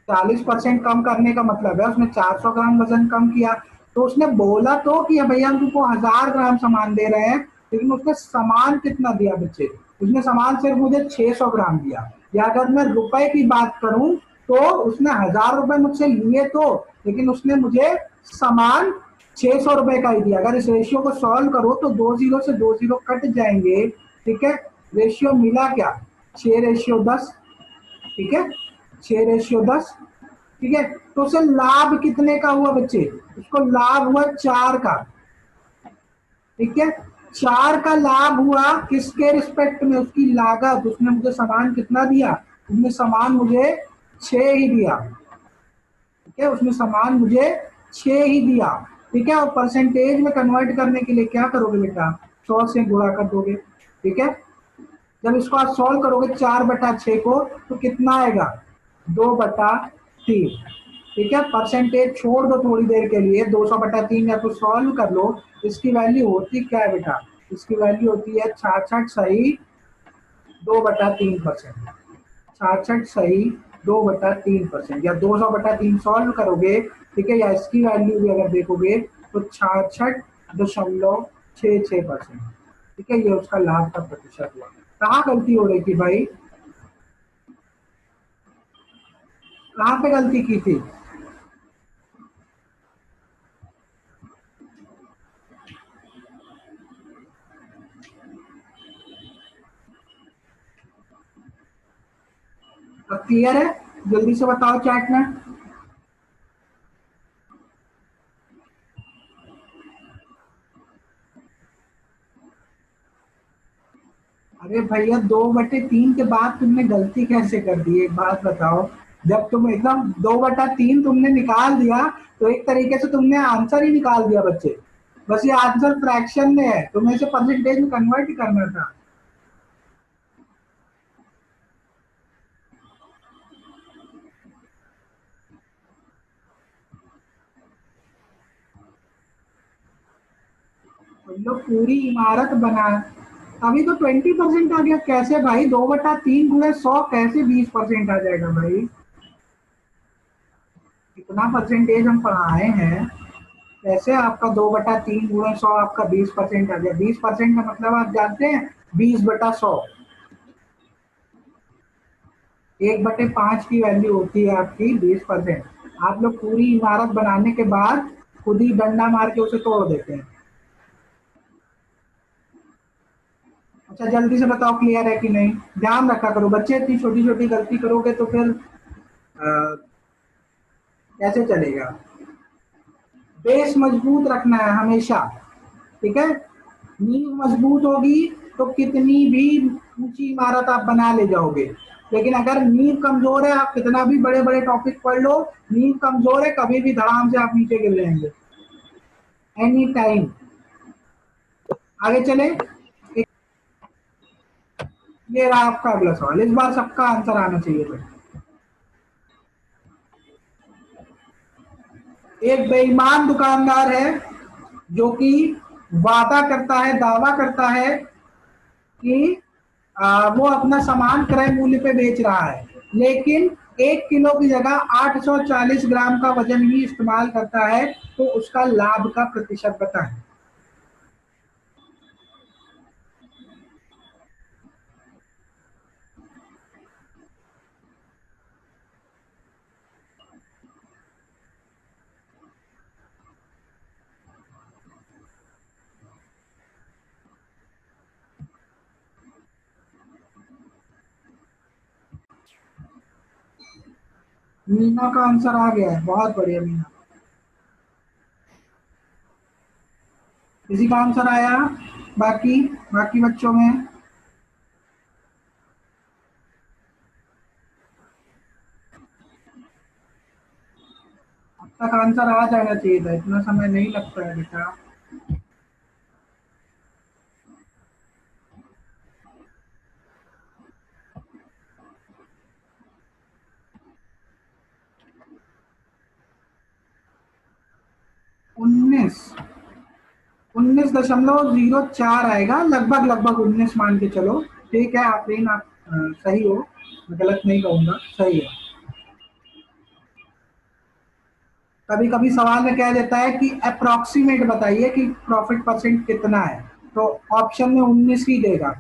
40% कम करने का मतलब है उसने 400 ग्राम वजन कम किया। तो उसने बोला तो कि भैया हम तुमको 1,000 ग्राम सामान दे रहे हैं, लेकिन उसने सामान कितना दिया बच्चे? उसने सामान सिर्फ मुझे 600 ग्राम दिया। या अगर मैं रुपए की बात करूं तो उसने 1,000 रुपए मुझसे लिए तो, लेकिन उसने मुझे सामान 600 रुपए का ही दिया। अगर इस रेशियो को सॉल्व करो तो 2 जीरो से 2 जीरो कट जाएंगे, ठीक है। रेशियो मिला क्या? 6:10, ठीक है, 6:10, ठीक है। तो उसे लाभ कितने का हुआ बच्चे? उसको लाभ हुआ 4 का, ठीक है। 4 का लाभ हुआ किसके रिस्पेक्ट में? उसकी लागत। उसने मुझे सामान कितना दिया? उसने सामान मुझे 6 ही दिया, ठीक है, उसने सामान मुझे 6 ही दिया, ठीक है। और परसेंटेज में कन्वर्ट करने के लिए क्या करोगे बेटा? 100 से गुणा कर दोगे, ठीक है। जब इसको आप सॉल्व करोगे 4/6 को, तो कितना आएगा? 2/3, ठीक है। परसेंटेज छोड़ दो थोड़ी देर के लिए, 200/3 या तो सॉल्व कर लो। इसकी वैल्यू होती क्या है बेटा? इसकी वैल्यू होती है 66 सही 2/3%। 66 सही 2/3%, या 200/3 सॉल्व करोगे, ठीक है, या इसकी वैल्यू भी अगर देखोगे तो 66.66%, ठीक है। ये उसका लाभ का प्रतिशत हुआ। कहाँ गलती हो रही थी भाई? कहाँ पे गलती की थी? अब क्लियर है? जल्दी से बताओ चैट में। अरे भैया 2/3 के बाद तुमने गलती कैसे कर दी? एक बात बताओ। जब तुम एकदम 2/3 तुमने निकाल दिया, तो एक तरीके से तुमने आंसर ही निकाल दिया बच्चे। बस ये आंसर फ्रैक्शन में है, तुम्हें इसे परसेंटेज में कन्वर्ट करना था। तुम लोग पूरी इमारत बना, अभी तो 20% आ गया। कैसे भाई? 2/3 गुणे 100 कैसे 20% आ जाएगा भाई? इतना परसेंटेज हम पढ़ाए हैं, कैसे आपका 2/3 गुणे 100 आपका 20% आ गया? 20% का मतलब आप जानते हैं? 20/100, 1/5 की वैल्यू होती है आपकी 20%। आप लोग पूरी इमारत बनाने के बाद खुद ही डंडा मार के उसे तोड़ देते हैं। अच्छा जल्दी से बताओ क्लियर है कि नहीं। ध्यान रखा करो बच्चे, इतनी छोटी छोटी गलती करोगे तो फिर कैसे चलेगा। बेस मजबूत रखना है हमेशा, ठीक है। नींव मजबूत होगी तो कितनी भी ऊंची इमारत आप बना ले जाओगे, लेकिन अगर नींव कमजोर है आप कितना भी बड़े बड़े टॉपिक पढ़ लो, नींव कमजोर है कभी भी धड़ाम से आप नीचे गिर जाएंगे एनी टाइम। आगे चले। ये रहा आपका अगला सवाल, इस बार सबका आंसर आना चाहिए भाई। एक बेईमान दुकानदार है जो कि वादा करता है, दावा करता है कि वो अपना सामान क्रय मूल्य पे बेच रहा है, लेकिन 1 किलो की जगह 840 ग्राम का वजन ही इस्तेमाल करता है, तो उसका लाभ का प्रतिशत बताएं। मीना का आंसर आ गया है, बहुत बढ़िया मीना। किसी का आंसर आया? बाकी बाकी बच्चों में अब तक आंसर आ जाना चाहिए था, इतना समय नहीं लगता है बेटा। उन्नीस 19.04 आएगा, लगभग लगभग 19 मान के चलो। ठीक है आफरीन, आप सही हो, मैं गलत नहीं कहूंगा, सही है। कभी कभी सवाल में कह देता है कि अप्रोक्सीमेट बताइए कि प्रॉफिट परसेंट कितना है, तो ऑप्शन में 19 ही देगा,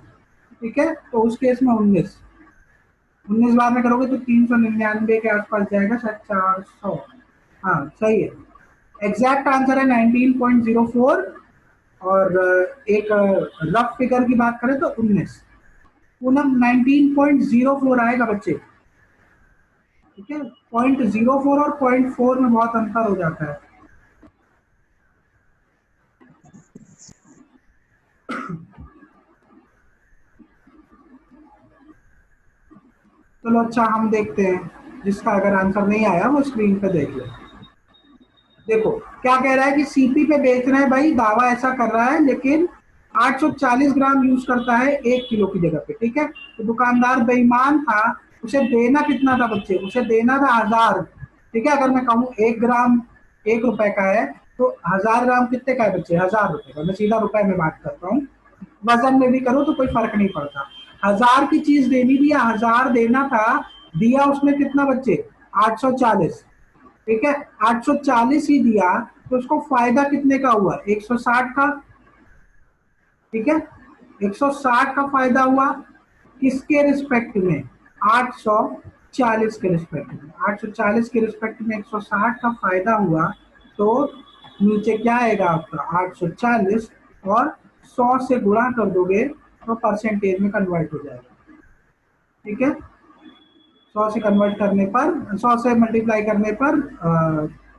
ठीक है। तो उस केस में 19 बार में करोगे तो 399 के आसपास जाएगा, शायद 400। हाँ सही है, एग्जैक्ट आंसर है 19.04। और एक रफ फिगर की बात करें तो 19, पूनम 19.04 आएगा बच्चे, ठीक है। 0.04 और 0.4 में बहुत अंतर हो जाता है। चलो अच्छा हम देखते हैं, जिसका अगर आंसर नहीं आया वो स्क्रीन पे देख ले। देखो क्या कह रहा है कि सीपी पे बेच रहे हैं भाई, दावा ऐसा कर रहा है, लेकिन 840 ग्राम यूज करता है 1 किलो की जगह पे, ठीक है। तो दुकानदार बेईमान था, उसे देना कितना था बच्चे, उसे देना था 1000, ठीक है। अगर मैं कहूँ 1 ग्राम 1 रुपए का है, तो 1000 ग्राम कितने का है बच्चे, 1000 रुपए का। मैं सीधा रुपए में बात करता हूँ, वजन में भी करो तो कोई फर्क नहीं पड़ता। 1000 की चीज देनी थी, 1000 देना था, दिया उसने कितना बच्चे, 840, ठीक है। 840 ही दिया, तो उसको फायदा कितने का हुआ, 160 का, ठीक है। 160 का फायदा हुआ, किसके रिस्पेक्ट में, 840 के रिस्पेक्ट में। 840 के रिस्पेक्ट में 160 का फायदा हुआ, तो नीचे क्या आएगा आपका 840, और 100 से गुणा कर दोगे तो परसेंटेज में कन्वर्ट हो जाएगा, ठीक है। 100 से कन्वर्ट करने पर, 100 से मल्टीप्लाई करने पर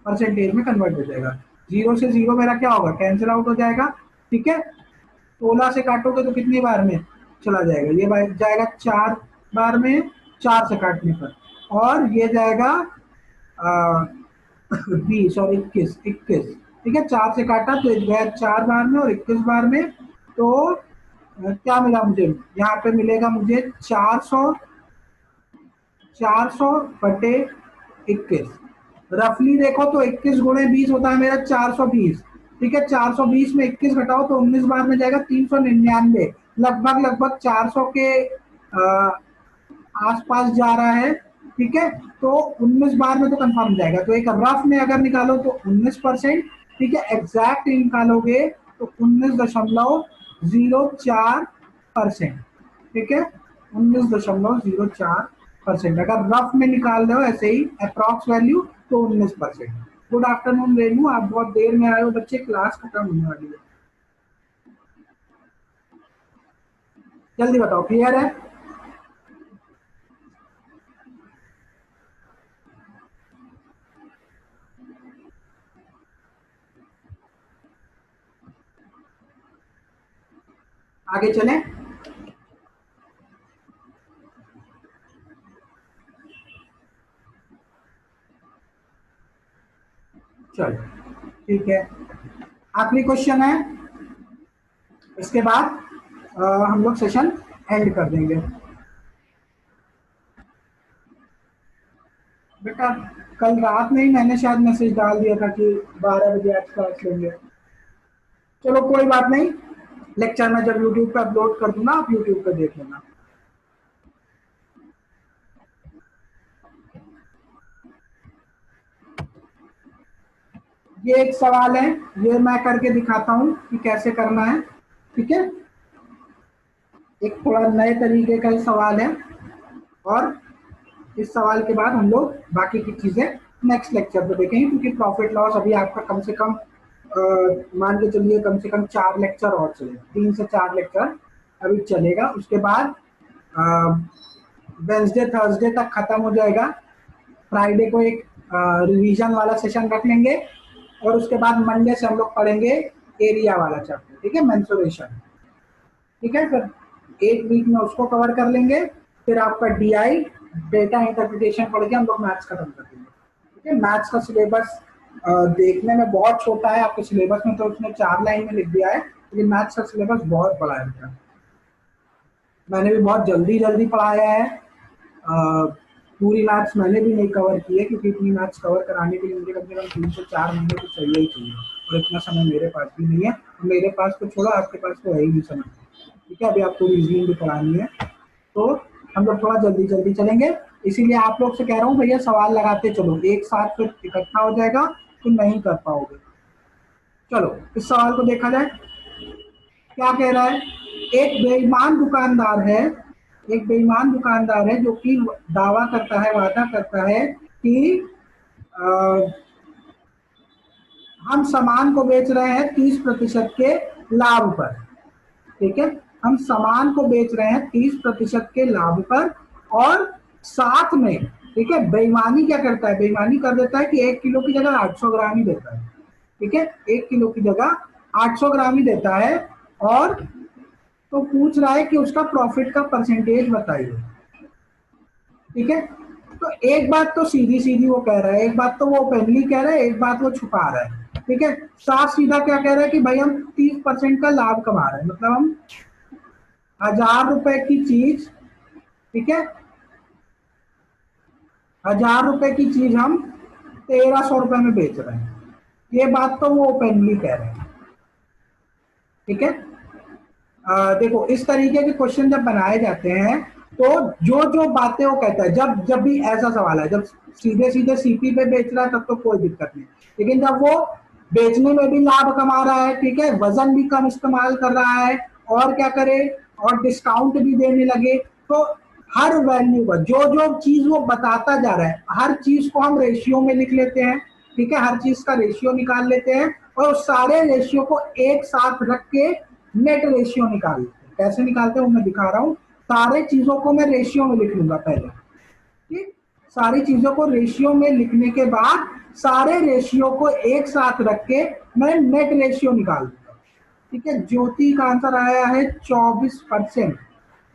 परसेंटेज में कन्वर्ट हो जाएगा। जीरो से जीरो मेरा क्या होगा, कैंसिल आउट हो जाएगा, ठीक है। 16 से काटोगे तो कितनी बार में चला जाएगा, ये जाएगा 4 बार में, 4 से काटने पर, और ये जाएगा 20 और 21, ठीक है। 4 से काटा तो एक गया 4 बार में और 21 बार में, तो क्या मिला मुझे, यहाँ पे मिलेगा मुझे 400 बटे 21। रफली देखो तो 21 × 20 होता है मेरा 420, ठीक है। 420 में 21 घटाओ तो 19 बार में जाएगा 399, लगभग लगभग 400 के आसपास जा रहा है, ठीक है। तो 19 बार में तो कंफर्म जाएगा, तो एक रफ में अगर निकालो तो 19%, ठीक है। एग्जैक्ट निकालोगे तो 19.04%, ठीक है। 19.04%, अगर रफ में निकाल रहे हो ऐसे ही अप्रॉक्स वैल्यू तो 19%। गुड आफ्टरनून रेनू, आप बहुत देर में आए हो बच्चे, क्लास खत्म होने वाली है। जल्दी बताओ, क्लियर है? आगे चलें? चलो ठीक है, आखिरी क्वेश्चन है, इसके बाद हम लोग सेशन एंड कर देंगे। बेटा कल रात में ही मैंने शायद मैसेज डाल दिया था कि 12 बजे आज क्लास लेंगे। चलो कोई बात नहीं, लेक्चर में जब यूट्यूब पे अपलोड कर दूंगा आप यूट्यूब पे देख लेना। ये एक सवाल है, ये मैं करके दिखाता हूं कि कैसे करना है, ठीक है? एक थोड़ा नए तरीके का सवाल है, और इस सवाल के बाद हम लोग बाकी की चीजें नेक्स्ट लेक्चर पे देखेंगे, क्योंकि प्रॉफिट लॉस अभी आपका कम से कम मान के चलिए कम से कम 4 लेक्चर और चलेगा, 3 से 4 लेक्चर अभी चलेगा। उसके बाद वेंसडे थर्सडे तक खत्म हो जाएगा। फ्राइडे को एक रिवीजन वाला सेशन रख लेंगे, और उसके बाद मंडे से हम लोग पढ़ेंगे एरिया वाला चैप्टर, ठीक है, मेंसुरेशन, ठीक है? फिर एक वीक में उसको कवर कर लेंगे, फिर आपका डीआई डेटा इंटरप्रिटेशन पढ़ के हम लोग मैथ्स खत्म कर देंगे, ठीक है? मैथ्स का सिलेबस देखने में बहुत छोटा है, आपके सिलेबस में तो उसने 4 लाइन में लिख दिया है, लेकिन मैथ्स का सिलेबस बहुत बड़ा है बेटा। मैंने भी बहुत जल्दी जल्दी पढ़ाया है, पूरी मैथ्स मैंने भी नहीं कवर की है, क्योंकि इतनी मैथ्स कवर कराने के लिए मुझे कम से कम 3 से 4 महीने तो चाहिए ही चाहिए, और इतना समय मेरे पास भी नहीं है। मेरे पास तो छोड़ा, आपके पास तो है ही नहीं समय, ठीक है? अभी आपको रीजनिंग भी करानी है, तो हम लोग थोड़ा जल्दी जल्दी चलेंगे। इसीलिए आप लोग से कह रहा हूँ भैया सवाल लगाते चलो, एक साथ फिर इकट्ठा हो जाएगा तो नहीं कर पाओगे। चलो इस सवाल को देखा जाए, क्या कह रहा है? एक बेईमान दुकानदार है, एक बेईमान दुकानदार है जो कि दावा करता है, वादा करता है कि हम सामान को बेच रहे हैं 30% के लाभ पर, ठीक है? हम सामान को बेच रहे हैं 30% के लाभ पर, और साथ में, ठीक है, बेईमानी क्या करता है? बेईमानी कर देता है कि 1 किलो की जगह 800 ग्राम ही देता है, ठीक है? 1 किलो की जगह 800 ग्राम ही देता है, और तो पूछ रहा है कि उसका प्रॉफिट का परसेंटेज बताइए, ठीक है? तो एक बात तो सीधी सीधी वो कह रहा है, एक बात तो वो ओपनली कह रहा है, एक बात वो छुपा रहा है, ठीक है? साफ सीधा क्या कह रहा है कि भाई हम 30% का लाभ कमा रहे हैं, मतलब हम 1000 रुपए की चीज, ठीक है, 1000 रुपए की चीज हम 1300 रुपए में बेच रहे हैं, ये बात तो वो ओपनली कह रहे हैं, ठीक है? देखो इस तरीके के क्वेश्चन जब बनाए जाते हैं तो जो जो बातें वो कहता है, जब जब भी ऐसा सवाल है, जब सीधे सीधे सीपी पे बेच रहा है तब तो कोई दिक्कत नहीं, लेकिन जब वो बेचने में भी लाभ कमा रहा है, ठीक है, वजन भी कम इस्तेमाल कर रहा है, और क्या करे, और डिस्काउंट भी देने लगे, तो हर वैल्यू का जो जो चीज वो बताता जा रहा है, हर चीज को हम रेशियो में लिख लेते हैं, ठीक है? हर चीज का रेशियो निकाल लेते हैं, और सारे रेशियो को एक साथ रख के नेट रेशियो निकाल लेते हैं। कैसे निकालते हैं वो मैं दिखा रहा हूँ। सारे चीजों को मैं रेशियो में लिख लूंगा पहले, ठीक? सारी चीजों को रेशियो में लिखने के बाद सारे रेशियो को एक साथ रख के मैं नेट रेशियो निकाल दूंगा, ठीक है? ज्योति का आंसर आया है 24%,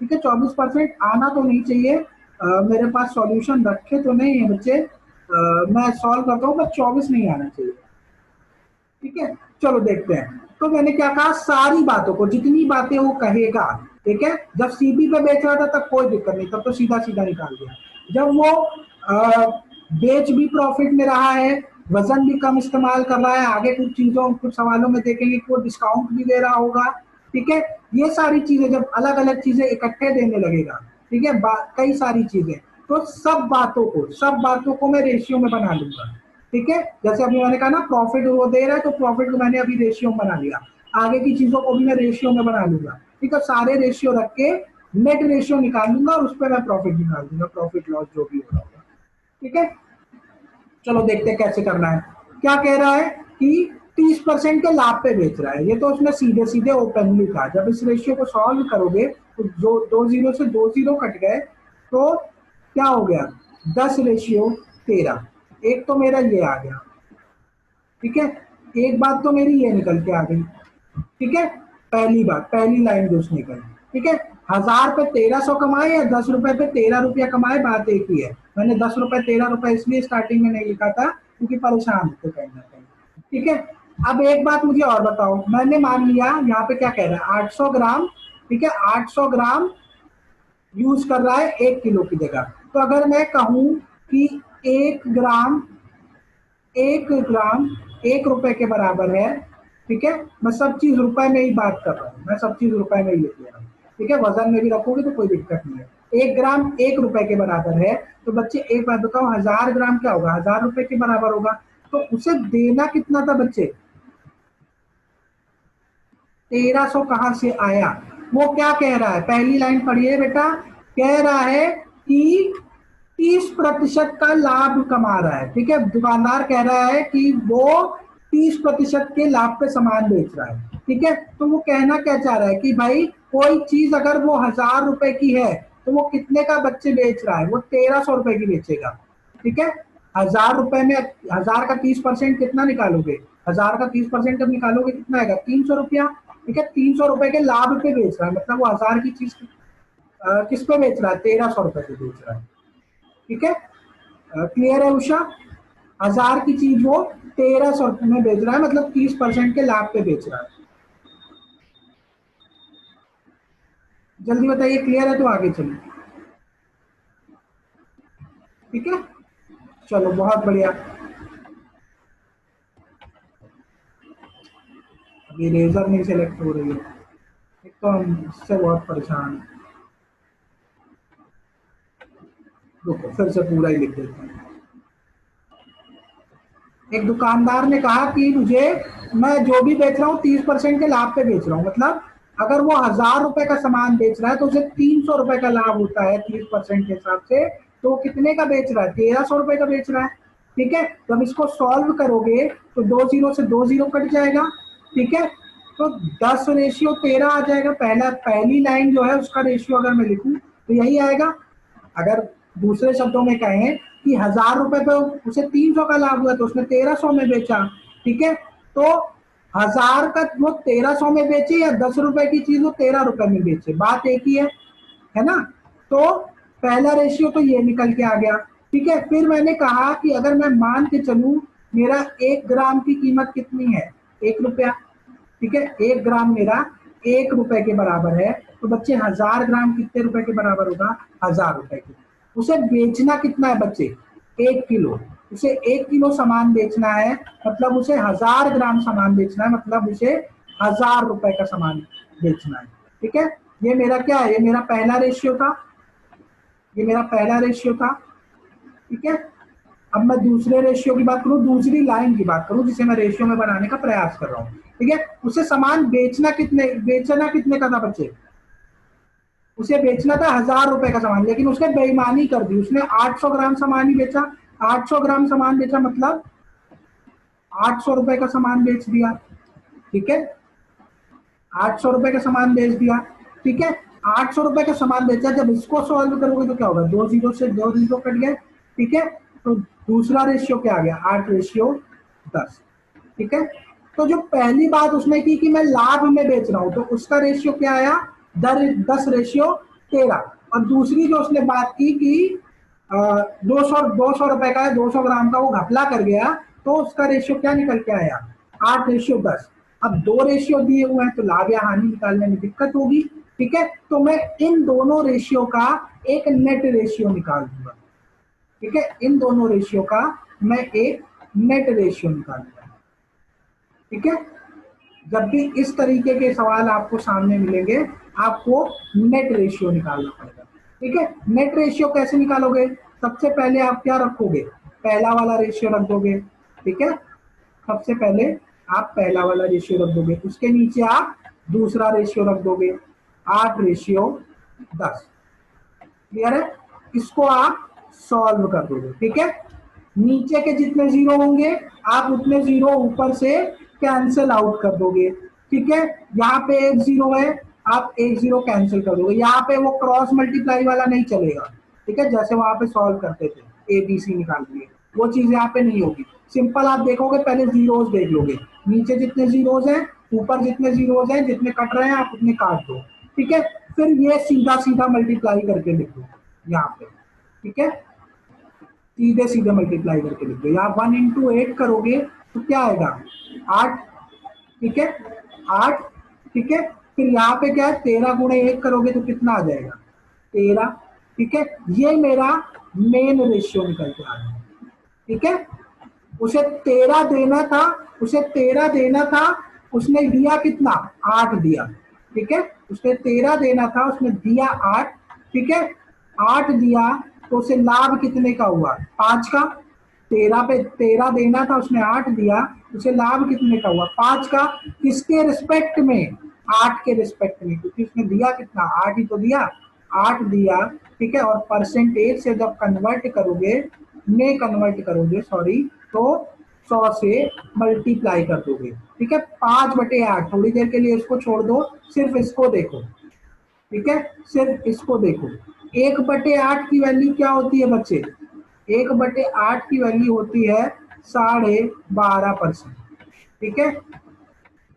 ठीक है? 24% आना तो नहीं चाहिए, मेरे पास सॉल्यूशन रखे तो नहीं है बच्चे, मैं सॉल्व करता हूँ, बस 24 नहीं आना चाहिए, ठीक है? चलो देखते हैं। तो मैंने क्या कहा, सारी बातों को, जितनी बातें वो कहेगा, ठीक है? जब सीपी पे बेच रहा था तब कोई दिक्कत नहीं, तब तो सीधा सीधा निकाल दिया। जब वो बेच भी प्रॉफिट में रहा है, वजन भी कम इस्तेमाल कर रहा है, आगे कुछ चीजों कुछ सवालों में देखेंगे कि वो डिस्काउंट भी दे रहा होगा, ठीक है? ये सारी चीजें जब अलग अलग चीजें इकट्ठे देने लगेगा, ठीक है, कई सारी चीजें, तो सब बातों को मैं रेशियो में बना लूंगा, ठीक है? जैसे अभी मैंने कहा ना प्रॉफिट वो दे रहा है, तो प्रॉफिट को मैंने अभी रेशियो में बना लिया, आगे की चीजों को भी मैं रेशियो में बना लूंगा, ठीक है? सारे रेशियो रख के नेट रेशियो निकाल लूंगा, और उस पर मैं प्रॉफिट निकाल दूंगा, प्रॉफिट लॉस जो भी हो रहा होगा, ठीक है? चलो देखते हैं कैसे करना है। क्या कह रहा है कि 30% के लाभ पे बेच रहा है। ये तो उसने सीधे सीधे ओपनली कहा। जब इस रेशियो को सॉल्व करोगे तो जो 2 जीरो से 2 जीरो कट गए तो क्या हो गया, 10:13। एक तो मेरा ये आ गया, ठीक है। एक बात तो मेरी ये निकल के आ गई, ठीक है। पहली बात, पहली लाइन जो उसने कही, ठीक है। 1000 पे 1300 कमाए या 10 रुपए पे 13 रुपया कमाए, बात एक ही है। मैंने 10 रुपए 13 रुपए इसलिए स्टार्टिंग में नहीं लिखा था क्योंकि परेशान थे कहीं ना कहीं, ठीक है। अब एक बात मुझे और बताओ, मैंने मान लिया यहाँ पे क्या कह रहा है, 800 ग्राम, ठीक है। 800 ग्राम यूज कर रहा है 1 किलो की जगह। तो अगर मैं कहूं कि 1 ग्राम 1 ग्राम 1 रुपए के बराबर है, ठीक है। मैं सब चीज रुपए में ही बात कर रहा हूँ, मैं सब चीज रुपए में ही लिख ले रहा हूँ, ठीक है। वजन में भी रखोगे तो कोई दिक्कत नहीं है। 1 ग्राम 1 रुपए के बराबर है, तो बच्चे एक बात बताओ, 1000 ग्राम क्या होगा, 1000 रुपए के बराबर होगा। तो उसे देना कितना था बच्चे, 1300 कहां से आया। वो क्या कह रहा है, पहली लाइन पढ़िए बेटा, कह रहा है कि 30% का लाभ कमा रहा है, ठीक है। दुकानदार कह रहा है कि वो 30% के लाभ पे सामान बेच रहा है, ठीक है। तो वो कहना क्या चाह रहा है कि भाई कोई चीज अगर वो 1000 रुपए की है तो वो कितने का बच्चे बेच रहा है, वो 1300 रुपए की बेचेगा, ठीक है। 1000 रुपए में 1000 का 30% कितना निकालोगे, 1000 का 30% जब निकालोगे कितना आएगा, 300 रुपया, ठीक है। 300 रुपए के लाभ पे बेच रहा है, मतलब वो 1000 की चीज किस पे बेच रहा है, 1300 रुपए पे बेच रहा है, ठीक है। क्लियर है उषा, 1000 की चीज वो 1300 रुपए में बेच रहा है, मतलब 30% के लाभ पे बेच रहा है। जल्दी बताइए, क्लियर है तो आगे चलिए, ठीक है। चलो बहुत बढ़िया। अभी रेजर नहीं सिलेक्ट हो रही है, एक तो हम इससे बहुत परेशान हैं। रुको फिर से पूरा ही लिख देते हैं। एक दुकानदार ने कहा कि मुझे, मैं जो भी बेच रहा हूँ 30% के लाभ पे बेच रहा हूँ, मतलब अगर वो 1000 रुपए का सामान बेच रहा है तो उसे 300 रुपए का लाभ होता है 30% के हिसाब से। तो वो कितने का बेच रहा है, 1300 रुपए का बेच रहा है, ठीक है। जब इसको सॉल्व करोगे तो 2 जीरो से 2 जीरो कट जाएगा, ठीक है। तो 10:13 आ जाएगा। पहली लाइन जो है उसका रेशियो अगर मैं लिखूं तो यही आएगा। अगर दूसरे शब्दों में कहें कि 1000 रुपए पे उसे 300 का लाभ हुआ तो उसने 1300 में बेचा, ठीक है। तो 1000 का वो 1300 में बेचे या 10 रुपए की चीज वो 13 रुपए में बेचे, बात एक ही है ना। तो पहला रेशियो तो ये निकल के आ गया, ठीक है। फिर मैंने कहा कि अगर मैं मान के चलूं मेरा 1 ग्राम की कीमत कितनी है, 1 रुपया, ठीक है। 1 ग्राम मेरा 1 रुपए के बराबर है, तो बच्चे 1000 ग्राम कितने रुपए के बराबर होगा, 1000 रुपए की। उसे बेचना कितना है बच्चे, 1 किलो। उसे 1 किलो सामान बेचना है, मतलब उसे 1000 ग्राम सामान बेचना है, मतलब उसे 1000 रुपए का सामान बेचना है, ठीक है। ये मेरा क्या है, ये मेरा पहला रेशियो था, ये मेरा पहला रेशियो था, ठीक है। अब मैं दूसरे रेशियो की बात करूं, दूसरी लाइन की बात करूं जिसे मैं रेशियो में बनाने का प्रयास कर रहा हूं, ठीक है। उसे सामान बेचना कितने का था बच्चे, उसे बेचना था 1000 रुपए का सामान, लेकिन उसने बेईमानी कर दी, उसने 800 ग्राम सामान ही बेचा। 800 ग्राम सामान बेचा मतलब 800 रुपए का सामान बेच दिया, ठीक है। 800 रुपए का सामान बेच दिया, ठीक है। 800 रुपए का सामान बेचा, जब इसको सॉल्व करोगे तो क्या होगा, 2 जीरो से 2 जीरो कट गए, ठीक है। तो दूसरा रेशियो क्या आ गया, 8:10, ठीक है। तो जो पहली बात उसने की कि मैं लाभ में बेच रहा हूं, तो उसका रेशियो क्या आया, 10:13। और दूसरी जो उसने बात की कि 200 रुपए का है, 200 ग्राम का वो घपला कर गया, तो उसका रेशियो क्या निकल के आया, 8:10। अब 2 रेशियो दिए हुए हैं तो लाभ या हानि निकालने में दिक्कत होगी, ठीक है। तो मैं इन दोनों रेशियो का एक नेट रेशियो निकाल दूंगा, ठीक है। इन दोनों रेशियो का मैं एक नेट रेशियो निकालूंगा, ठीक है। जब भी इस तरीके के सवाल आपको सामने मिलेंगे, आपको नेट रेशियो निकालना पड़ेगा, ठीक है। नेट रेशियो कैसे निकालोगे, सबसे पहले आप क्या रखोगे, पहला वाला रेशियो रख दोगे, ठीक है। सबसे पहले आप पहला वाला रेशियो रख दोगे, उसके नीचे आप दूसरा रेशियो रख दोगे, 8:10। क्लियर है, इसको आप सॉल्व कर दोगे, ठीक है। नीचे के जितने जीरो होंगे आप उतने जीरो ऊपर से कैंसिल आउट कर दोगे, ठीक है। यहाँ पे एक जीरो है, आप एक जीरो कैंसिल कर दोगे, यहाँ पे वो क्रॉस मल्टीप्लाई वाला नहीं चलेगा, ठीक है, जैसे वहां पे सॉल्व करते थे ABC निकाल लिए, वो चीज यहाँ पे नहीं होगी। सिंपल आप देखोगे, पहले जीरोस देख लोगे, नीचे जितने जीरोस हैं, ऊपर जितने जीरोस हैं, जितने कट रहे हैं आप उतने काट दो, ठीक है। फिर ये सीधा सीधा मल्टीप्लाई करके लिख दो यहाँ पे, ठीक है, सीधे सीधे मल्टीप्लाई करके लिख दो। यहाँ 1 इंटू 8 करोगे तो क्या आएगा 8, ठीक है, 8, ठीक है। फिर यहाँ पे क्या है 13 गुणे 1 करोगे तो कितना आ जाएगा 13, ठीक है। ये मेरा मेन रेशियो निकल के आ रहा है, ठीक है। उसे 13 देना था, उसे 13 देना था, उसने दिया कितना 8 दिया, ठीक है। उसने 13 देना था, उसने दिया 8, ठीक है, 8 दिया तो उसे लाभ कितने का हुआ 5 का। 13 पे 13 देना था, उसने 8 दिया, उसे लाभ कितने का हुआ 5 का। किसके रिस्पेक्ट में 8 के रिस्पेक्ट में, क्योंकि उसने दिया कितना 8 ही तो दिया, 8 दिया, ठीक है। और परसेंटेज से जब कन्वर्ट करोगे, में कन्वर्ट करोगे सॉरी, तो 100 से मल्टीप्लाई कर दोगे, ठीक है। 5/8, थोड़ी देर के लिए इसको छोड़ दो, सिर्फ इसको देखो, ठीक है, सिर्फ इसको देखो। 1/8 की वैल्यू क्या होती है बच्चे, 1/8 की वैल्यू होती है 12.5%, ठीक है।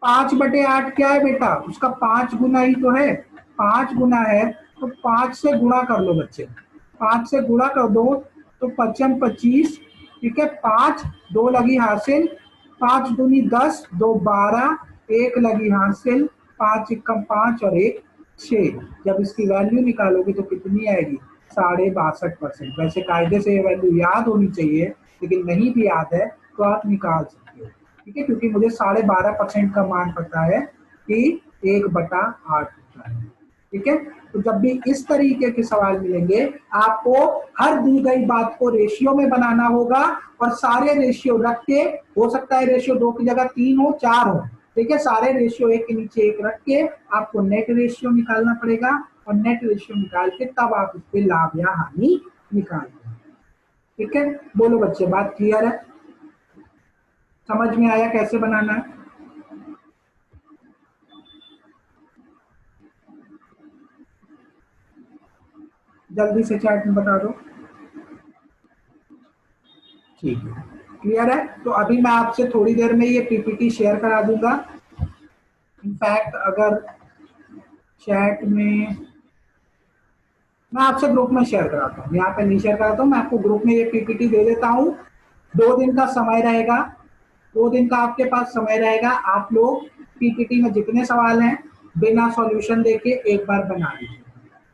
5/8 क्या है बेटा, उसका 5 गुना ही तो है, 5 गुना है तो 5 से गुणा कर लो बच्चे, 5 से गुणा कर दो तो 5 25, ठीक है। 5 2 लगी हासिल, 5 दूनी 10, 2 12, 1 लगी हासिल, 5 एकम 5 और 1 6। जब इसकी वैल्यू निकालोगे तो कितनी आएगी 62.5%। वैसे कायदे से ये वैल्यू याद होनी चाहिए, लेकिन नहीं भी याद है तो आप निकाल सकते हो, ठीक है, क्योंकि मुझे 12.5% का मान पता है कि 1/8 होता है, ठीक है। तो जब भी इस तरीके के सवाल मिलेंगे, आपको हर दी गई बात को रेशियो में बनाना होगा, और सारे रेशियो रख के, हो सकता है रेशियो 2 की जगह 3 हो 4 हो, ठीक है, सारे रेशियो एक के नीचे एक रख के आपको नेट रेशियो निकालना पड़ेगा, और नेट रेशियो निकाल के तब आप उस पर लाभ या हानि निकाल दें, ठीक है। बोलो बच्चे, बात क्लियर है, समझ में आया कैसे बनाना है? जल्दी से चैट में बता दो, ठीक है, क्लियर है। तो अभी मैं आपसे थोड़ी देर में ये पीपीटी शेयर करा दूंगा। इनफैक्ट अगर चैट में, मैं आपसे ग्रुप में शेयर कराता हूँ, यहाँ पे नहीं शेयर कराता हूँ, मैं आपको ग्रुप में ये पीपीटी दे देता हूँ। 2 दिन का समय रहेगा, 2 दिन का आपके पास समय रहेगा। आप लोग पीपीटी में जितने सवाल हैं बिना सॉल्यूशन देके एक बार बना लीजिए,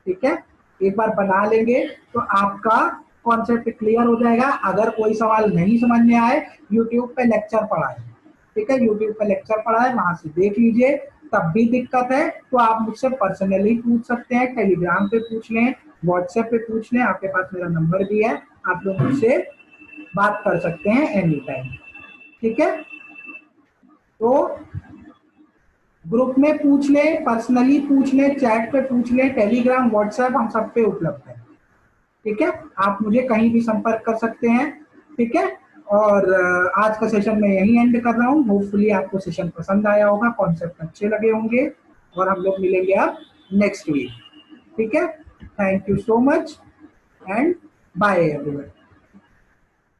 ठीक है। एक बार बना लेंगे तो आपका कॉन्सेप्ट क्लियर हो जाएगा। अगर कोई सवाल नहीं समझ में आए, यूट्यूब पे लेक्चर पड़ा है, ठीक है, यूट्यूब पे लेक्चर पड़ा है, वहां से देख लीजिए। तब भी दिक्कत है तो आप मुझसे पर्सनली पूछ सकते हैं, टेलीग्राम पे पूछ लें, व्हाट्सएप पे पूछ लें, आपके पास मेरा नंबर भी है, आप लोग मुझसे बात कर सकते हैं एनी टाइम, ठीक है। तो ग्रुप में पूछ ले, पर्सनली पूछ ले, चैट पे पूछ ले, टेलीग्राम व्हाट्सएप हम सब पे उपलब्ध है, ठीक है। आप मुझे कहीं भी संपर्क कर सकते हैं, ठीक है। और आज का सेशन मैं यहीं एंड कर रहा हूँ। होपफुली आपको सेशन पसंद आया होगा, कॉन्सेप्ट अच्छे लगे होंगे, और हम लोग मिलेंगे अब नेक्स्ट वीक, ठीक है। Thank you so much and bye everyone.